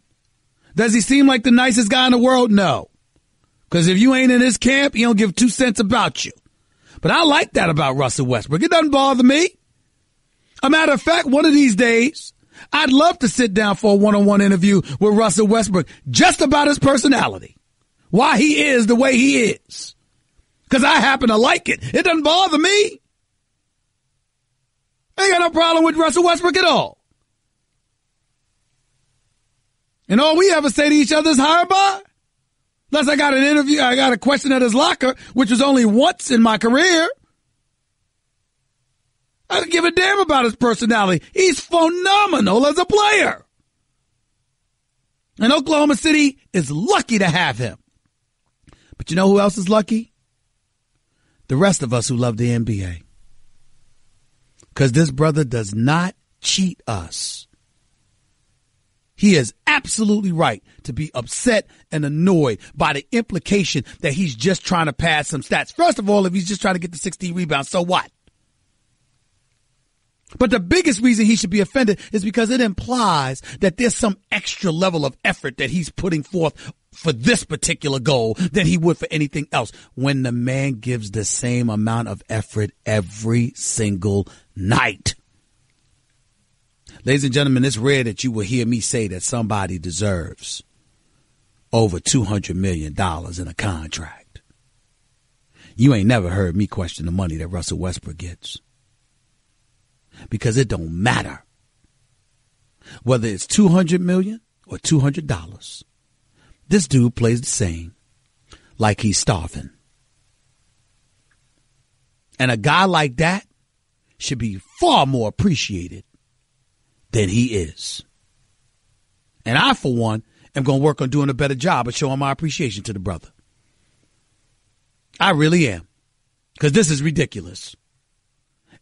Does he seem like the nicest guy in the world? No. Because if you ain't in his camp, he don't give 2 cents about you. But I like that about Russell Westbrook. It doesn't bother me. A matter of fact, one of these days, I'd love to sit down for a one-on-one interview with Russell Westbrook just about his personality. Why he is the way he is. Because I happen to like it. It doesn't bother me. I ain't got no problem with Russell Westbrook at all. And all we ever say to each other is hi, bye. Unless I got an interview, I got a question at his locker, which was only once in my career. I don't give a damn about his personality. He's phenomenal as a player. And Oklahoma City is lucky to have him. But you know who else is lucky? The rest of us who love the NBA. Because this brother does not cheat us. He is absolutely right to be upset and annoyed by the implication that he's just trying to pad some stats. First of all, if he's just trying to get the 16 rebounds, so what? But the biggest reason he should be offended is because it implies that there's some extra level of effort that he's putting forth for this particular goal than he would for anything else, when the man gives the same amount of effort every single night. Ladies and gentlemen, it's rare that you will hear me say that somebody deserves over $200 million in a contract. You ain't never heard me question the money that Russell Westbrook gets. Because it don't matter whether it's $200 million or $200. This dude plays the same, like he's starving. And a guy like that should be far more appreciated than he is. And I, for one, am going to work on doing a better job of showing my appreciation to the brother. I really am. Because this is ridiculous.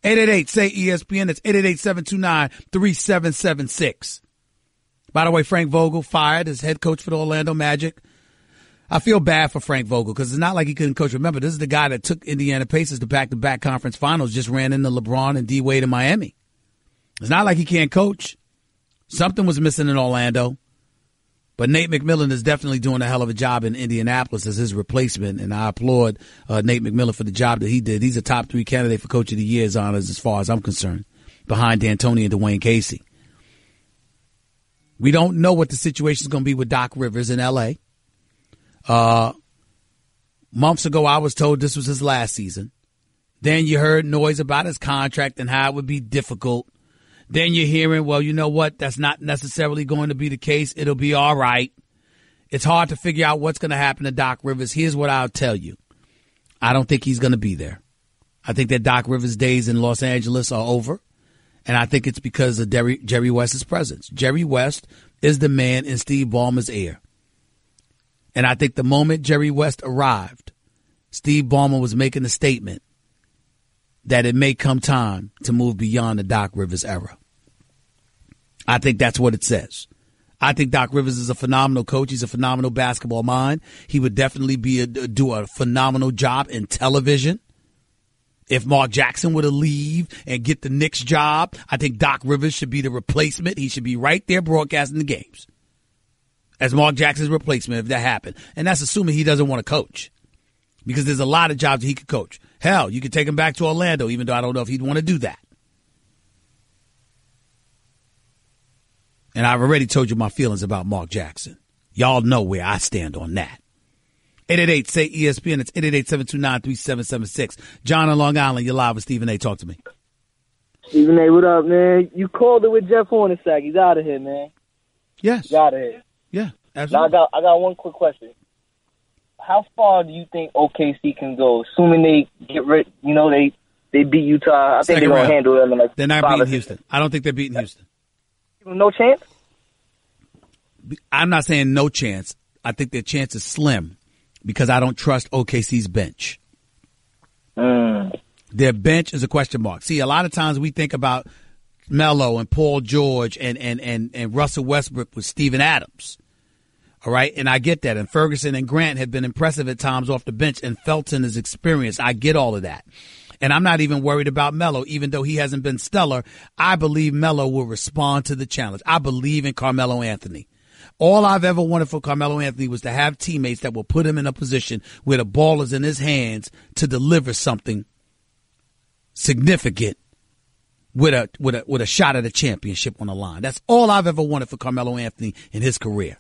888-SAY-ESPN. It's 888-729-3776. By the way, Frank Vogel fired as head coach for the Orlando Magic. I feel bad for Frank Vogel because it's not like he couldn't coach. Remember, this is the guy that took Indiana Pacers to back-to-back conference finals, just ran into LeBron and D-Wade in Miami. It's not like he can't coach. Something was missing in Orlando. But Nate McMillan is definitely doing a hell of a job in Indianapolis as his replacement, and I applaud Nate McMillan for the job that he did. He's a top 3 candidate for Coach of the Year's honors as far as I'm concerned, behind D'Antoni and Dwayne Casey. We don't know what the situation is going to be with Doc Rivers in L.A. Months ago, I was told this was his last season. Then you heard noise about his contract and how it would be difficult. Then you're hearing, well, you know what? That's not necessarily going to be the case. It'll be all right. It's hard to figure out what's going to happen to Doc Rivers. Here's what I'll tell you. I don't think he's going to be there. I think that Doc Rivers' days in Los Angeles are over. And I think it's because of Jerry West's presence. Jerry West is the man in Steve Ballmer's ear. And I think the moment Jerry West arrived, Steve Ballmer was making a statement that it may come time to move beyond the Doc Rivers era. I think that's what it says. I think Doc Rivers is a phenomenal coach. He's a phenomenal basketball mind. He would definitely do a phenomenal job in television. If Mark Jackson were to leave and get the Knicks job, I think Doc Rivers should be the replacement. He should be right there broadcasting the games as Mark Jackson's replacement if that happened. And that's assuming he doesn't want to coach, because there's a lot of jobs that he could coach. Hell, you could take him back to Orlando, even though I don't know if he'd want to do that. And I've already told you my feelings about Mark Jackson. Y'all know where I stand on that. 888-SAY-ESPN. It's 888-729-3776. John in Long Island, you're live with Stephen A. Talk to me. Stephen A., what up, man? You called it with Jeff Hornacek. He's out of here, man. Yes. He's out of here. Yeah, absolutely. Now, I got one quick question. How far do you think OKC can go, assuming they get rid? You know, they beat Utah. I think they're going to handle them in like They're not beating Houston. I don't think they're beating Houston. No chance? I'm not saying no chance. I think their chance is slim because I don't trust OKC's bench. Their bench is a question mark. See, a lot of times we think about Melo and Paul George and Russell Westbrook with Steven Adams. All right, and I get that. And Ferguson and Grant have been impressive at times off the bench, and Felton is experienced. I get all of that. And I'm not even worried about Melo, even though he hasn't been stellar. I believe Melo will respond to the challenge. I believe in Carmelo Anthony. All I've ever wanted for Carmelo Anthony was to have teammates that will put him in a position where the ball is in his hands to deliver something significant with a shot at a championship on the line. That's all I've ever wanted for Carmelo Anthony in his career.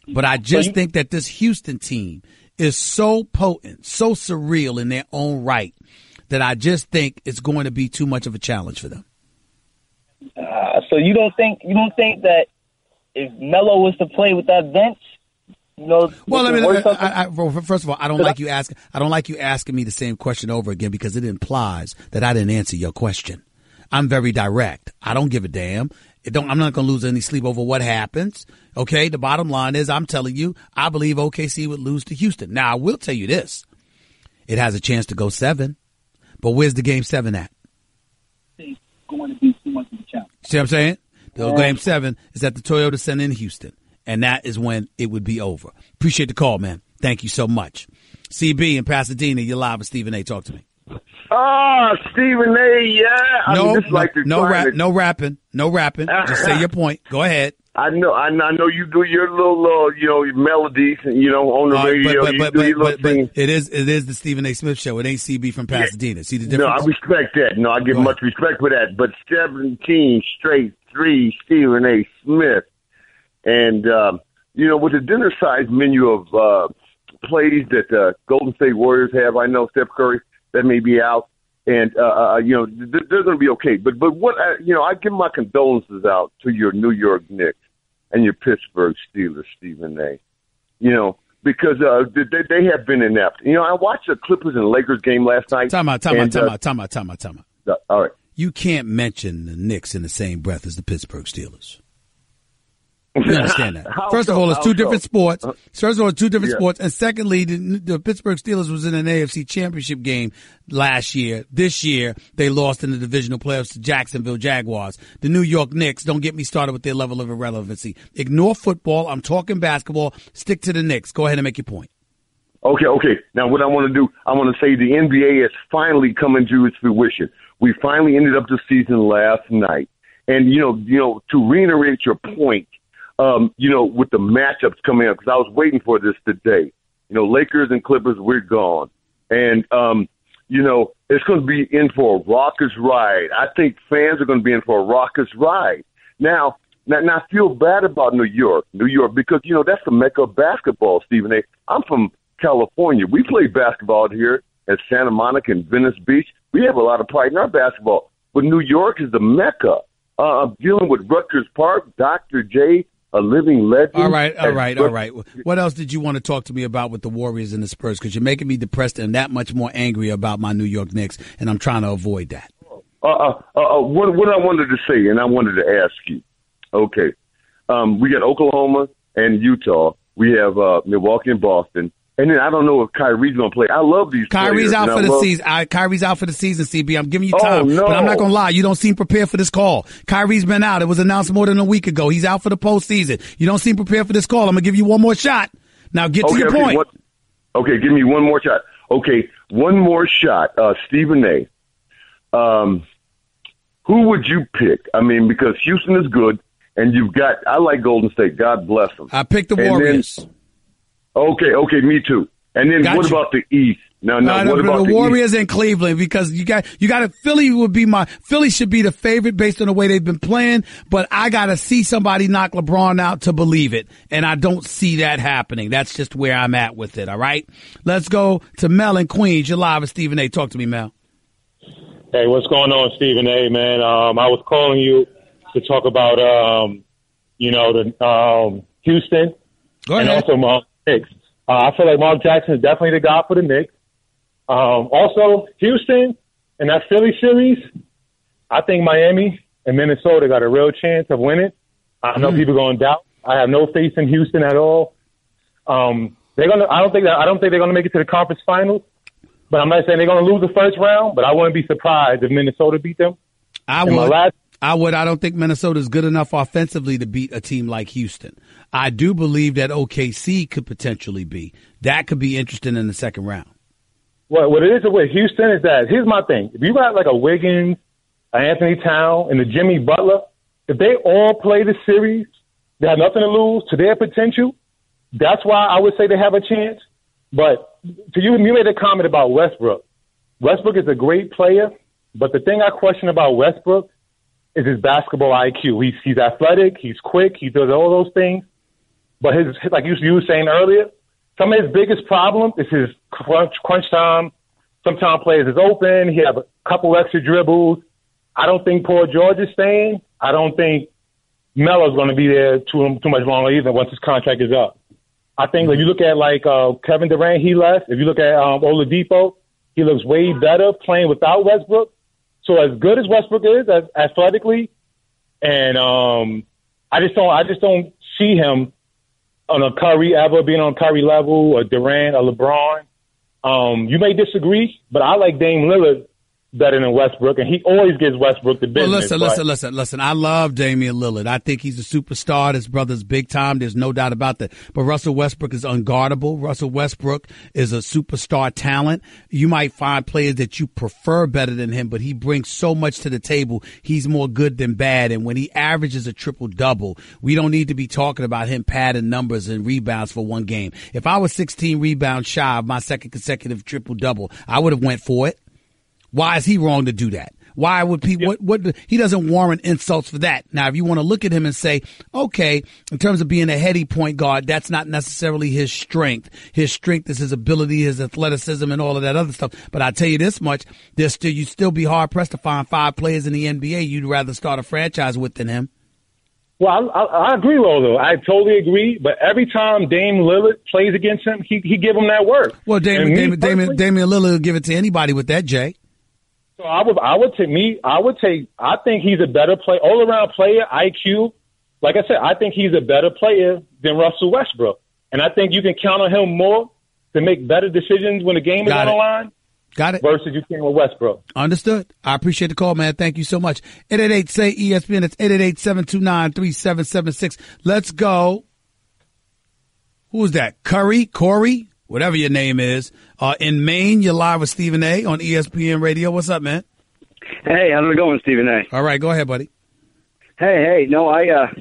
But I just think that this Houston team is so potent, so surreal in their own right, that I just think it's going to be too much of a challenge for them. So you don't think that if Melo was to play with that bench, you know? Well, first of all, I don't like you asking me the same question over again because it implies that I didn't answer your question. I'm very direct. I don't give a damn. I'm not going to lose any sleep over what happens. Okay, the bottom line is I'm telling you, I believe OKC would lose to Houston. Now, I will tell you this. It has a chance to go 7, but where's the game 7 at? It's going to be too much of a challenge. See what I'm saying? The game 7 is at the Toyota Center in Houston, and that is when it would be over. Appreciate the call, man. Thank you so much. CB in Pasadena, you're live with Stephen A. Talk to me. Stephen A., yeah. No rapping. Just say your point. Go ahead. I know you do your little, your melodies, on the radio. You do your little thing. It is the Stephen A. Smith show. It ain't CB from Pasadena. See the difference? No, I respect that. No, I give much respect for that. But 17 straight 3 Stephen A. Smith. And, with the dinner-sized menu of plays that Golden State Warriors have, I know Steph Curry, that may be out. And, they're going to be okay. But what, I give my condolences out to your New York Knicks and your Pittsburgh Steelers, Stephen A. Because they have been inept. I watched the Clippers and Lakers game last night. Time out. All right. You can't mention the Knicks in the same breath as the Pittsburgh Steelers. You understand that? First of all, it's two different sports. And secondly, the Pittsburgh Steelers was in an AFC championship game last year. This year, they lost in the divisional playoffs to Jacksonville Jaguars. The New York Knicks, don't get me started with their level of irrelevancy. Ignore football. I'm talking basketball. Stick to the Knicks. Go ahead and make your point. Okay. Now, what I want to do, I want to say the NBA is finally coming to its fruition. We finally ended up the season last night. And, to reiterate your point, with the matchups coming up, because I was waiting for this today. Lakers and Clippers, we're gone. And, it's going to be in for a raucous ride. I think fans are going to be in for a raucous ride. Now I feel bad about New York, because, that's the mecca of basketball, Stephen A. I'm from California. We play basketball here at Santa Monica and Venice Beach. We have a lot of pride in our basketball. But New York is the mecca. I'm dealing with Rutgers Park, Dr. J., a living legend. All right. What else did you want to talk to me about with the Warriors and the Spurs? Because you're making me depressed and that much more angry about my New York Knicks, and I'm trying to avoid that. What I wanted to say, and I wanted to ask you, okay, we got Oklahoma and Utah. We have Milwaukee and Boston. And then I don't know if Kyrie's going to play. I love these Kyrie's players. Out for the season. Kyrie's out for the season, CB. I'm giving you time. But I'm not going to lie. You don't seem prepared for this call. Kyrie's been out. It was announced more than a week ago. He's out for the postseason. You don't seem prepared for this call. I'm going to give you one more shot. Now get to your point. Give me one more shot. Okay, one more shot. Stephen A. Who would you pick? I mean, because Houston is good, and I like Golden State. God bless them. I picked the Warriors. Okay, me too. And then what about the East? No, what about the Warriors in Cleveland? Because you got Philly should be the favorite based on the way they've been playing, but I got to see somebody knock LeBron out to believe it, and I don't see that happening. That's just where I'm at with it, all right? Let's go to Mel in Queens. You're live with Stephen A. Talk to me, Mel. Hey, what's going on, Stephen A, man? I was calling you to talk about, Houston and also Knicks. I feel like Mark Jackson is definitely the guy for the Knicks. Also, Houston and that Philly series, I think Miami and Minnesota got a real chance of winning. I know people are going to doubt. I have no faith in Houston at all. I don't think they're going to make it to the conference finals. But I'm not saying they're going to lose the first round, but I wouldn't be surprised if Minnesota beat them. I would. I don't think Minnesota is good enough offensively to beat a team like Houston. I do believe that OKC could potentially be. That could be interesting in the second round. Well, what it is with Houston is that, here's my thing. If you got like a Wiggins, an Anthony Town, and a Jimmy Butler, if they all play the series, they have nothing to lose to their potential. That's why I would say they have a chance. But to you made a comment about Westbrook. Westbrook is a great player, but the thing I question about Westbrook is his basketball IQ. He's athletic, he's quick, he does all those things. But like you were saying earlier, some of his biggest problems is his crunch time. Sometimes players is open. He have a couple extra dribbles. I don't think Paul George is staying. I don't think Melo's going to be there too much longer either once his contract is up. I think if you look at Kevin Durant, he left. If you look at Oladipo, he looks way better playing without Westbrook. So as good as Westbrook is athletically, and I just don't see him on a Curry ever being on Curry level or Durant or LeBron. You may disagree, but I like Dame Lillard better than Westbrook, and he always gives Westbrook the business. Well, listen. I love Damian Lillard. I think he's a superstar. His brother's big time. There's no doubt about that. But Russell Westbrook is unguardable. Russell Westbrook is a superstar talent. You might find players that you prefer better than him, but he brings so much to the table. He's more good than bad. And when he averages a triple-double, we don't need to be talking about him padding numbers and rebounds for one game. If I was 16 rebounds shy of my second consecutive triple-double, I would have went for it. Why is he wrong to do that? Why would people, he doesn't warrant insults for that. Now, if you want to look at him and say, okay, in terms of being a heady point guard, that's not necessarily his strength. His strength is his ability, his athleticism, and all of that other stuff. But I tell you this much, you'd still be hard pressed to find 5 players in the NBA you'd rather start a franchise with than him. Well, I agree, Rolo. I totally agree. But every time Dame Lillard plays against him, he give him that work. Well, Damian Lillard will give it to anybody with that, Jay. So I think he's a better player, all around player, IQ. Like I said, I think he's a better player than Russell Westbrook. And I think you can count on him more to make better decisions when the game is on the line. Got it. Versus you can with Westbrook. Understood. I appreciate the call, man. Thank you so much. 888-SAY-ESPN. It's 888-729-3776. Let's go. Who's that? Corey? Whatever your name is. In Maine, you're live with Stephen A. on ESPN Radio. What's up, man? Hey, how's it going, Stephen A? All right, go ahead, buddy. Hey, no,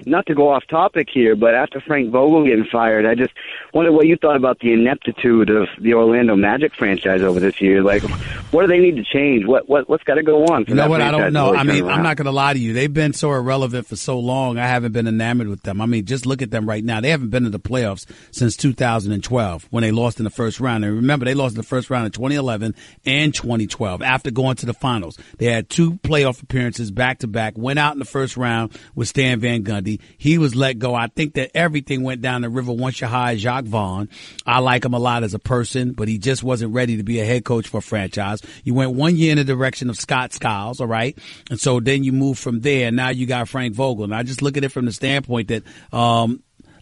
not to go off topic here, but after Frank Vogel getting fired, I just wondered what you thought about the ineptitude of the Orlando Magic franchise over this year. Like, what do they need to change? What's got to go on? You know what? I don't know. I mean, I'm not going to lie to you. They've been so irrelevant for so long. I haven't been enamored with them. I mean, just look at them right now. They haven't been in the playoffs since 2012 when they lost in the first round. And remember, they lost in the first round in 2011 and 2012 after going to the finals. They had 2 playoff appearances back-to-back, went out in the first round with Stan Van Gundy. He was let go. I think that everything went down the river once you hired Jacques Vaughn. I like him a lot as a person, but he just wasn't ready to be a head coach for a franchise. You went 1 year in the direction of Scott Skiles, all right? And so then you move from there, and now you got Frank Vogel. And I just look at it from the standpoint that,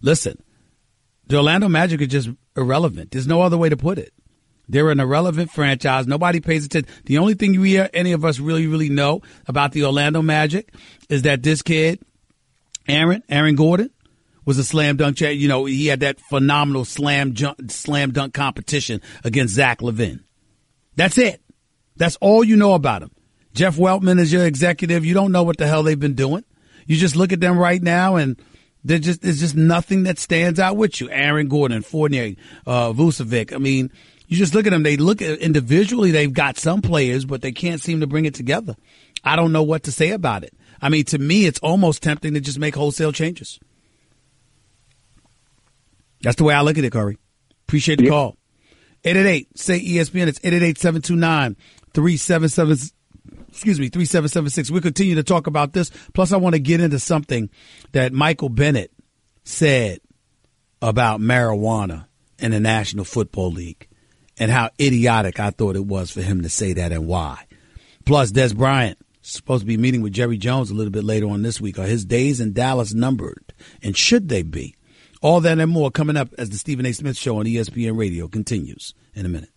listen, the Orlando Magic are just irrelevant. There's no other way to put it. They're an irrelevant franchise. Nobody pays attention. The only thing you hear any of us really know about the Orlando Magic is that this kid, Aaron Gordon, was a slam dunk. You know, he had that phenomenal slam dunk competition against Zach LaVine. That's it. That's all you know about him. Jeff Weltman is your executive. You don't know what the hell they've been doing. You just look at them right now and there's just nothing that stands out with you. Aaron Gordon, Fournier, Vucevic. I mean, you just look at them. They look at individually. They've got some players, but they can't seem to bring it together. I don't know what to say about it. I mean, to me, it's almost tempting to just make wholesale changes. That's the way I look at it, Corey. Appreciate the call. 888-SAY-ESPN. It's 3776. We'll continue to talk about this. Plus, I want to get into something that Michael Bennett said about marijuana in the National Football League and how idiotic I thought it was for him to say that and why. Plus, Des Bryant is supposed to be meeting with Jerry Jones a little bit later on this week. Are his days in Dallas numbered? And should they be? All that and more coming up as the Stephen A. Smith Show on ESPN Radio continues in a minute.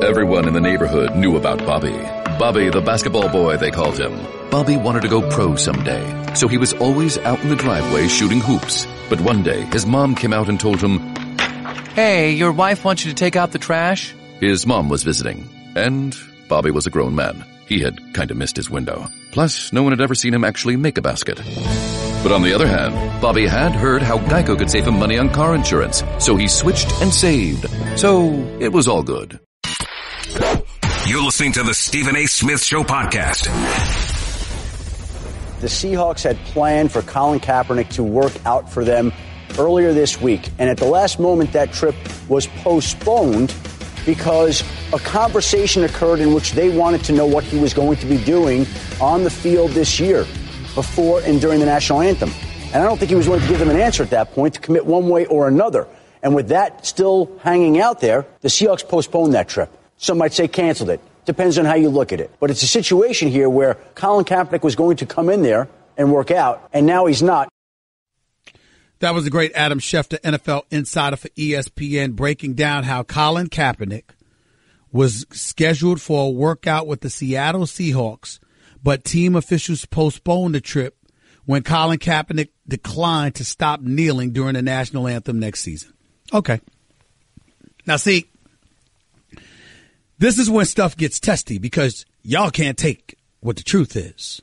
Everyone in the neighborhood knew about Bobby. Bobby, the basketball boy, they called him. Bobby wanted to go pro someday, so he was always out in the driveway shooting hoops. But one day, his mom came out and told him, "Hey, your wife wants you to take out the trash?" His mom was visiting, and Bobby was a grown man. He had kind of missed his window. Plus, no one had ever seen him actually make a basket. But on the other hand, Bobby had heard how Geico could save him money on car insurance, so he switched and saved. So it was all good. You're listening to the Stephen A. Smith Show podcast. The Seahawks had planned for Colin Kaepernick to work out for them earlier this week. And at the last moment, that trip was postponed because a conversation occurred in which they wanted to know what he was going to be doing on the field this year, before and during the national anthem. And I don't think he was willing to give them an answer at that point to commit one way or another. And with that still hanging out there, the Seahawks postponed that trip. Some might say canceled it. Depends on how you look at it. But it's a situation here where Colin Kaepernick was going to come in there and work out, and now he's not. That was the great Adam Schefter, NFL insider for ESPN, breaking down how Colin Kaepernick was scheduled for a workout with the Seattle Seahawks, but team officials postponed the trip when Colin Kaepernick declined to stop kneeling during the national anthem next season. Okay. Now, see, this is when stuff gets testy because y'all can't take what the truth is.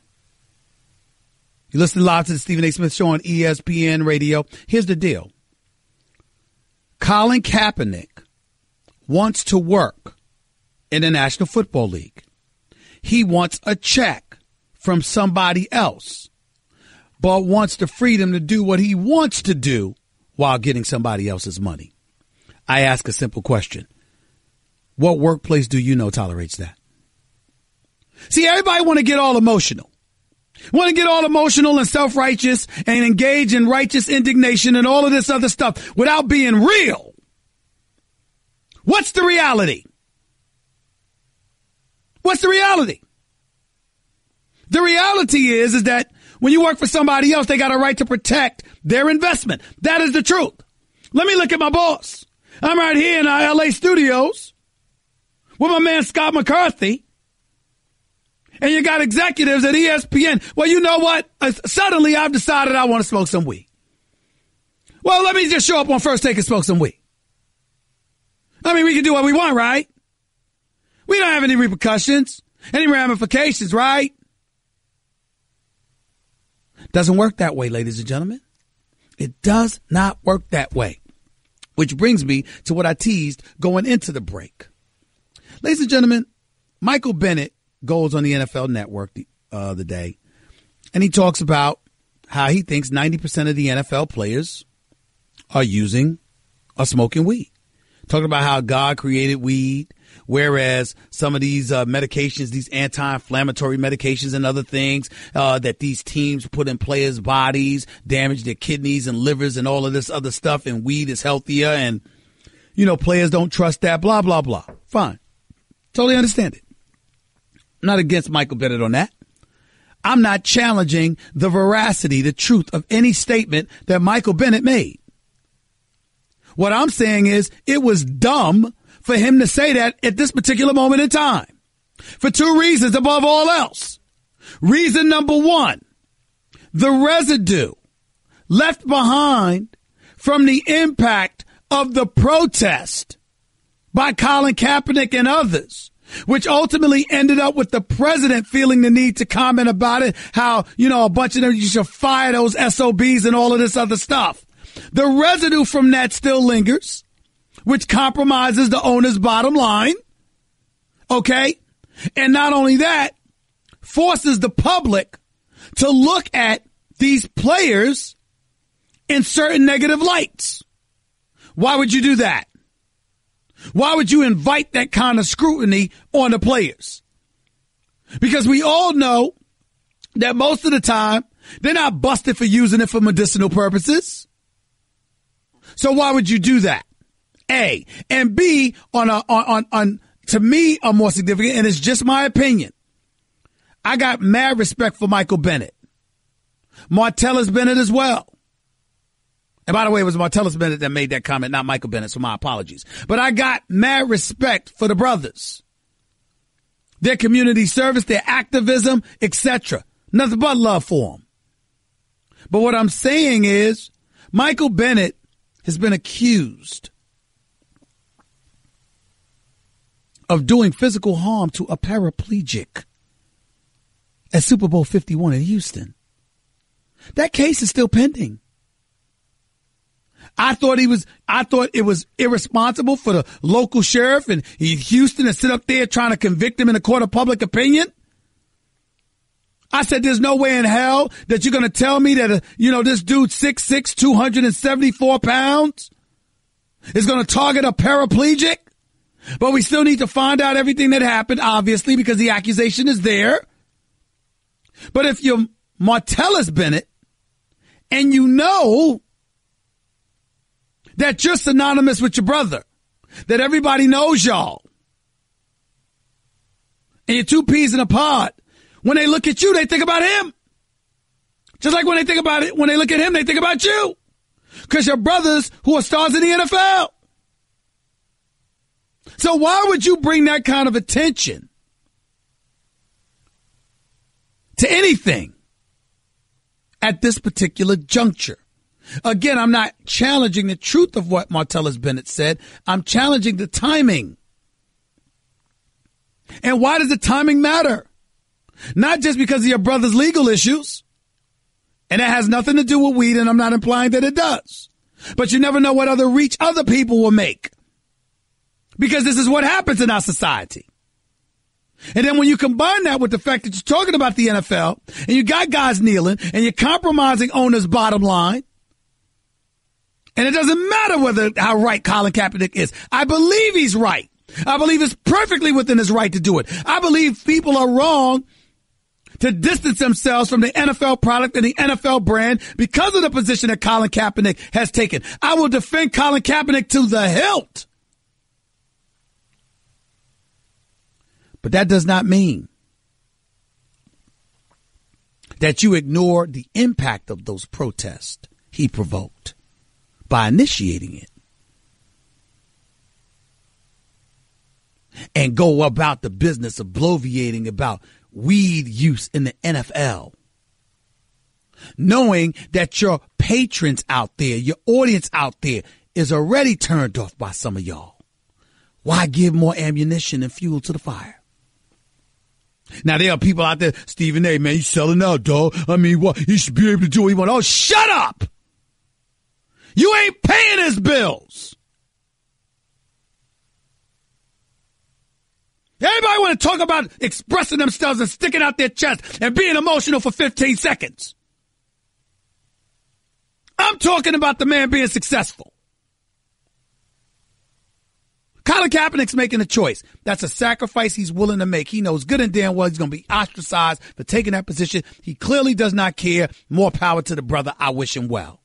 You listen live to the Stephen A. Smith Show on ESPN Radio. Here's the deal. Colin Kaepernick wants to work in the National Football League. He wants a check from somebody else, but wants the freedom to do what he wants to do while getting somebody else's money. I ask a simple question. What workplace do you know tolerates that? See, everybody want to get all emotional. Want to get all emotional and self-righteous and engage in righteous indignation and all of this other stuff without being real. What's the reality? What's the reality? The reality is that when you work for somebody else, they got a right to protect their investment. That is the truth. Let me look at my boss. I'm right here in our LA studios with my man Scott McCarthy. And you got executives at ESPN. Well, you know what? Suddenly I've decided I want to smoke some weed. Well, let me just show up on First Take and smoke some weed. I mean, we can do what we want, right? We don't have any repercussions, any ramifications, right? Doesn't work that way, ladies and gentlemen. It does not work that way. Which brings me to what I teased going into the break. Ladies and gentlemen, Michael Bennett goes on the NFL Network the other day, and he talks about how he thinks 90% of the NFL players are smoking weed. Talking about how God created weed, whereas some of these medications, these anti-inflammatory medications and other things that these teams put in players' bodies, damage their kidneys and livers and all of this other stuff, and weed is healthier, and, you know, players don't trust that, blah, blah, blah. Fine. Totally understand it. I'm not against Michael Bennett on that. I'm not challenging the veracity, the truth of any statement that Michael Bennett made. What I'm saying is it was dumb for him to say that at this particular moment in time for two reasons above all else. Reason number one, the residue left behind from the impact of the protest by Colin Kaepernick and others, which ultimately ended up with the president feeling the need to comment about it, how, you know, a bunch of them, you should fire those SOBs and all of this other stuff. The residue from that still lingers, which compromises the owner's bottom line. Okay. And not only that, forces the public to look at these players in certain negative lights. Why would you do that? Why would you invite that kind of scrutiny on the players? Because we all know that most of the time, they're not busted for using it for medicinal purposes. So why would you do that? A. And B, to me, are more significant, and it's just my opinion. I got mad respect for Michael Bennett. Martellus Bennett as well. And by the way, it was Martellus Bennett that made that comment, not Michael Bennett, so my apologies. But I got mad respect for the brothers. Their community service, their activism, etc. Nothing but love for them. But what I'm saying is, Michael Bennett has been accused of doing physical harm to a paraplegic at Super Bowl 51 in Houston. That case is still pending. I thought it was irresponsible for the local sheriff in Houston to sit up there trying to convict him in a court of public opinion. I said, there's no way in hell that you're going to tell me that, this dude 6'6", 274 pounds is going to target a paraplegic. But we still need to find out everything that happened, obviously, because the accusation is there. But if you're Martellus Bennett and you know that you're synonymous with your brother, that everybody knows y'all, and you're two peas in a pod, when they look at you, they think about him. Just like when they look at him, they think about you. Because you're brothers who are stars in the NFL. So why would you bring that kind of attention to anything at this particular juncture? Again, I'm not challenging the truth of what Martellus Bennett said. I'm challenging the timing. And why does the timing matter? Not just because of your brother's legal issues. And that has nothing to do with weed, and I'm not implying that it does. But you never know what other reach other people will make. Because this is what happens in our society. And then when you combine that with the fact that you're talking about the NFL, and you got guys kneeling, and you're compromising owners' bottom line, and it doesn't matter how right Colin Kaepernick is. I believe he's right. I believe it's perfectly within his right to do it. I believe people are wrong to distance themselves from the NFL product and the NFL brand because of the position that Colin Kaepernick has taken. I will defend Colin Kaepernick to the hilt. But that does not mean that you ignore the impact of those protests he provoked by initiating it. And go about the business of bloviating about weed use in the NFL. Knowing that your patrons out there, your audience out there is already turned off by some of y'all. Why give more ammunition and fuel to the fire? Now, there are people out there, Stephen A., man, you selling out, dog. I mean, what? You should be able to do what you want. Oh, shut up! You ain't paying his bills. Everybody want to talk about expressing themselves and sticking out their chest and being emotional for 15 seconds. I'm talking about the man being successful. Colin Kaepernick's making a choice. That's a sacrifice he's willing to make. He knows good and damn well he's going to be ostracized for taking that position. He clearly does not care. More power to the brother. I wish him well.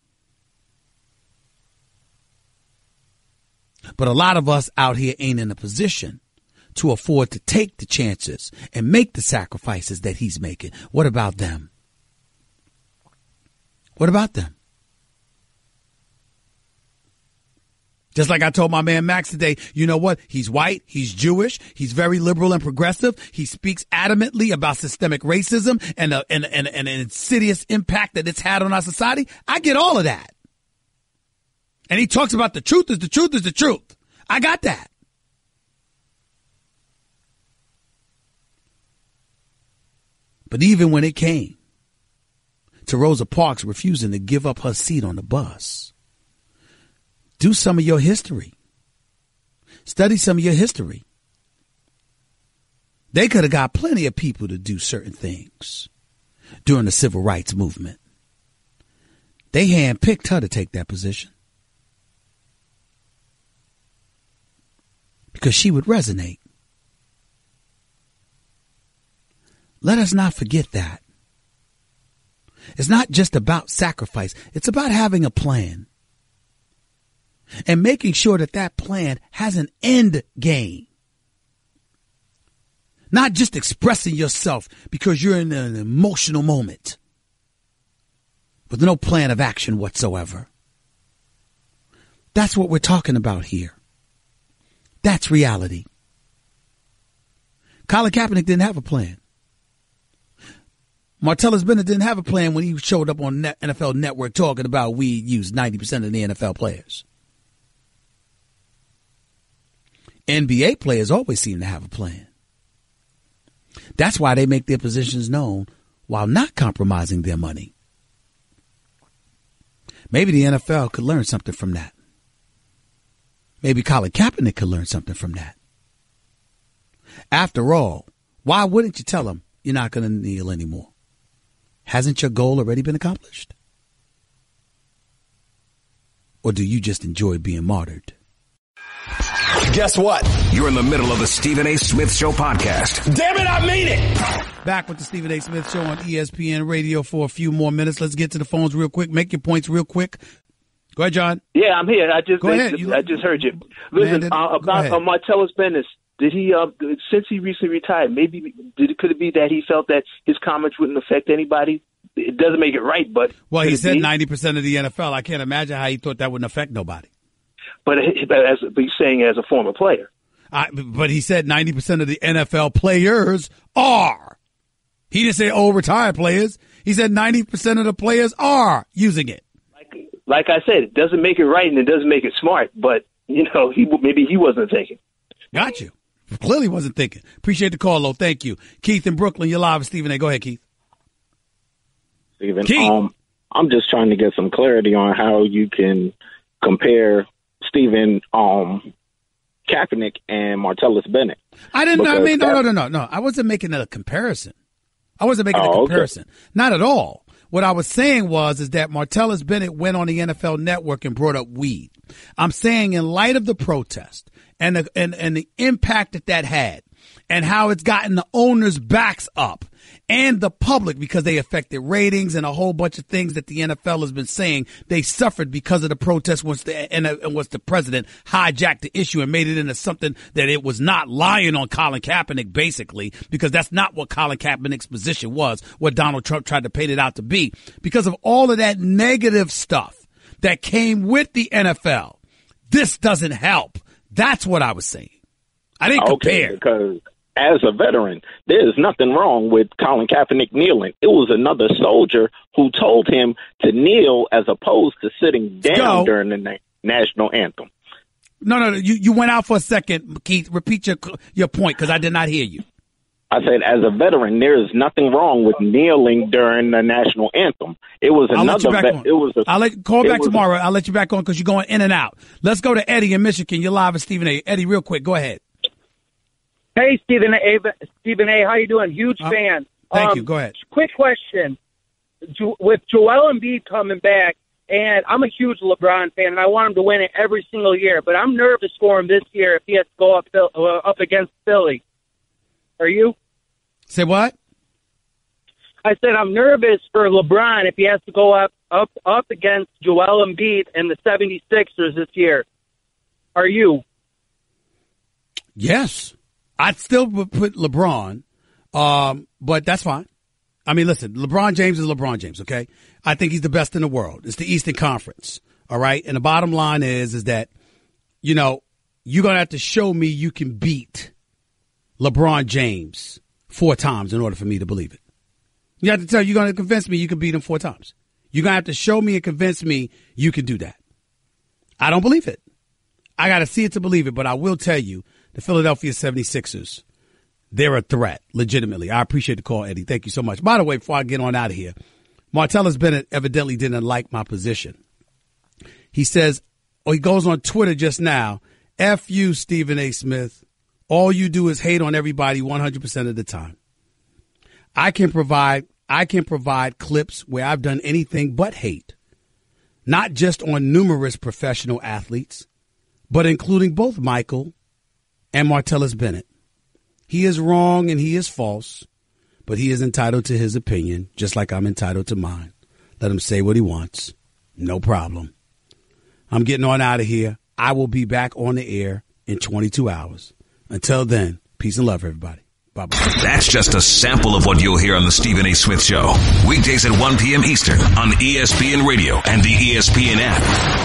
But a lot of us out here ain't in a position to afford to take the chances and make the sacrifices that he's making. What about them? What about them? Just like I told my man Max today, you know what? He's white. He's Jewish. He's very liberal and progressive. He speaks adamantly about systemic racism and an insidious impact that it's had on our society. I get all of that. And he talks about the truth is the truth is the truth. I got that. But even when it came to Rosa Parks refusing to give up her seat on the bus, do some of your history. Study some of your history. They could have got plenty of people to do certain things during the civil rights movement. They handpicked her to take that position because she would resonate. Let us not forget that. It's not just about sacrifice. It's about having a plan and making sure that that plan has an end game. Not just expressing yourself because you're in an emotional moment with no plan of action whatsoever. That's what we're talking about here. That's reality. Colin Kaepernick didn't have a plan. Martellus Bennett didn't have a plan when he showed up on NFL Network talking about we use 90% of the NFL players. NBA players always seem to have a plan. That's why they make their positions known while not compromising their money. Maybe the NFL could learn something from that. Maybe Colin Kaepernick could learn something from that. After all, why wouldn't you tell him you're not going to kneel anymore? Hasn't your goal already been accomplished? Or do you just enjoy being martyred? Guess what? You're in the middle of the Stephen A. Smith Show podcast. Damn it, I mean it! Back with the Stephen A. Smith Show on ESPN Radio for a few more minutes. Let's get to the phones real quick. Make your points real quick. Go ahead, John. Yeah, I'm here. I just heard you. Listen, about Martellus Bennett. Did he, since he recently retired, could it be that he felt that his comments wouldn't affect anybody? It doesn't make it right, but. Well, he said 90% of the NFL. I can't imagine how he thought that wouldn't affect nobody. But he's saying as a former player. But he said 90% of the NFL players are. He didn't say retired players. He said 90% of the players are using it. Like I said, it doesn't make it right and it doesn't make it smart, but, maybe he wasn't thinking. Got you. Clearly wasn't thinking. Appreciate the call, though. Thank you. Keith in Brooklyn, you're live with Stephen A. Go ahead, Keith. Stephen, I'm just trying to get some clarity on how you can compare Stephen Kaepernick and Martellus Bennett. No. I wasn't making a comparison. Okay. Not at all. What I was saying is that Martellus Bennett went on the NFL Network and brought up weed. I'm saying in light of the protest and the impact that had and how it's gotten the owners' backs up and the public because they affected ratings and a whole bunch of things that the NFL has been saying they suffered because of the protest once the president hijacked the issue and made it into something that it was not lying on Colin Kaepernick, basically, because that's not what Colin Kaepernick's position was, what Donald Trump tried to paint it out to be. Because of all of that negative stuff that came with the NFL, this doesn't help. That's what I was saying. I didn't compare. Because as a veteran, there's nothing wrong with Colin Kaepernick kneeling. It was another soldier who told him to kneel as opposed to sitting down during the national anthem. No. You went out for a second, Keith. Repeat your point because I did not hear you. I said, as a veteran, there is nothing wrong with kneeling during the national anthem. It was call back tomorrow. I'll let you back on because you're going in and out. Let's go to Eddie in Michigan. You're live with Stephen A. Eddie, real quick. Go ahead. Hey, Stephen A. How you doing? Huge fan. Thank you. Go ahead. Quick question. With Joel Embiid coming back, and I'm a huge LeBron fan, and I want him to win it every single year, but I'm nervous for him this year if he has to go up against Philly. Are you? Say what? I said I'm nervous for LeBron if he has to go up against Joel Embiid and the 76ers this year. Are you? Yes. I'd still put LeBron, but that's fine. I mean, listen, LeBron James is LeBron James, okay? I think he's the best in the world. It's the Eastern Conference, all right? And the bottom line is that, you're going to have to show me you can beat LeBron James 4 times in order for me to believe it. You're going to convince me you can beat him 4 times. You're going to have to show me and convince me you can do that. I don't believe it. I got to see it to believe it, but I will tell you, the Philadelphia 76ers, they're a threat, legitimately. I appreciate the call, Eddie. Thank you so much. By the way, before I get on out of here, Martellus Bennett evidently didn't like my position. He says, he goes on Twitter just now, F you, Stephen A. Smith. All you do is hate on everybody 100% of the time. I can provide clips where I've done anything but hate, not just on numerous professional athletes, but including both Michael and Martellus Bennett. He is wrong and he is false, But he is entitled to his opinion, just like I'm entitled to mine. Let him say what he wants. No problem. I'm getting on out of here. I will be back on the air in 22 hours. Until then, peace and love, everybody. Bye-bye. That's just a sample of what you'll hear on the Stephen A. Smith Show. Weekdays at 1 p.m. Eastern on ESPN Radio and the ESPN app.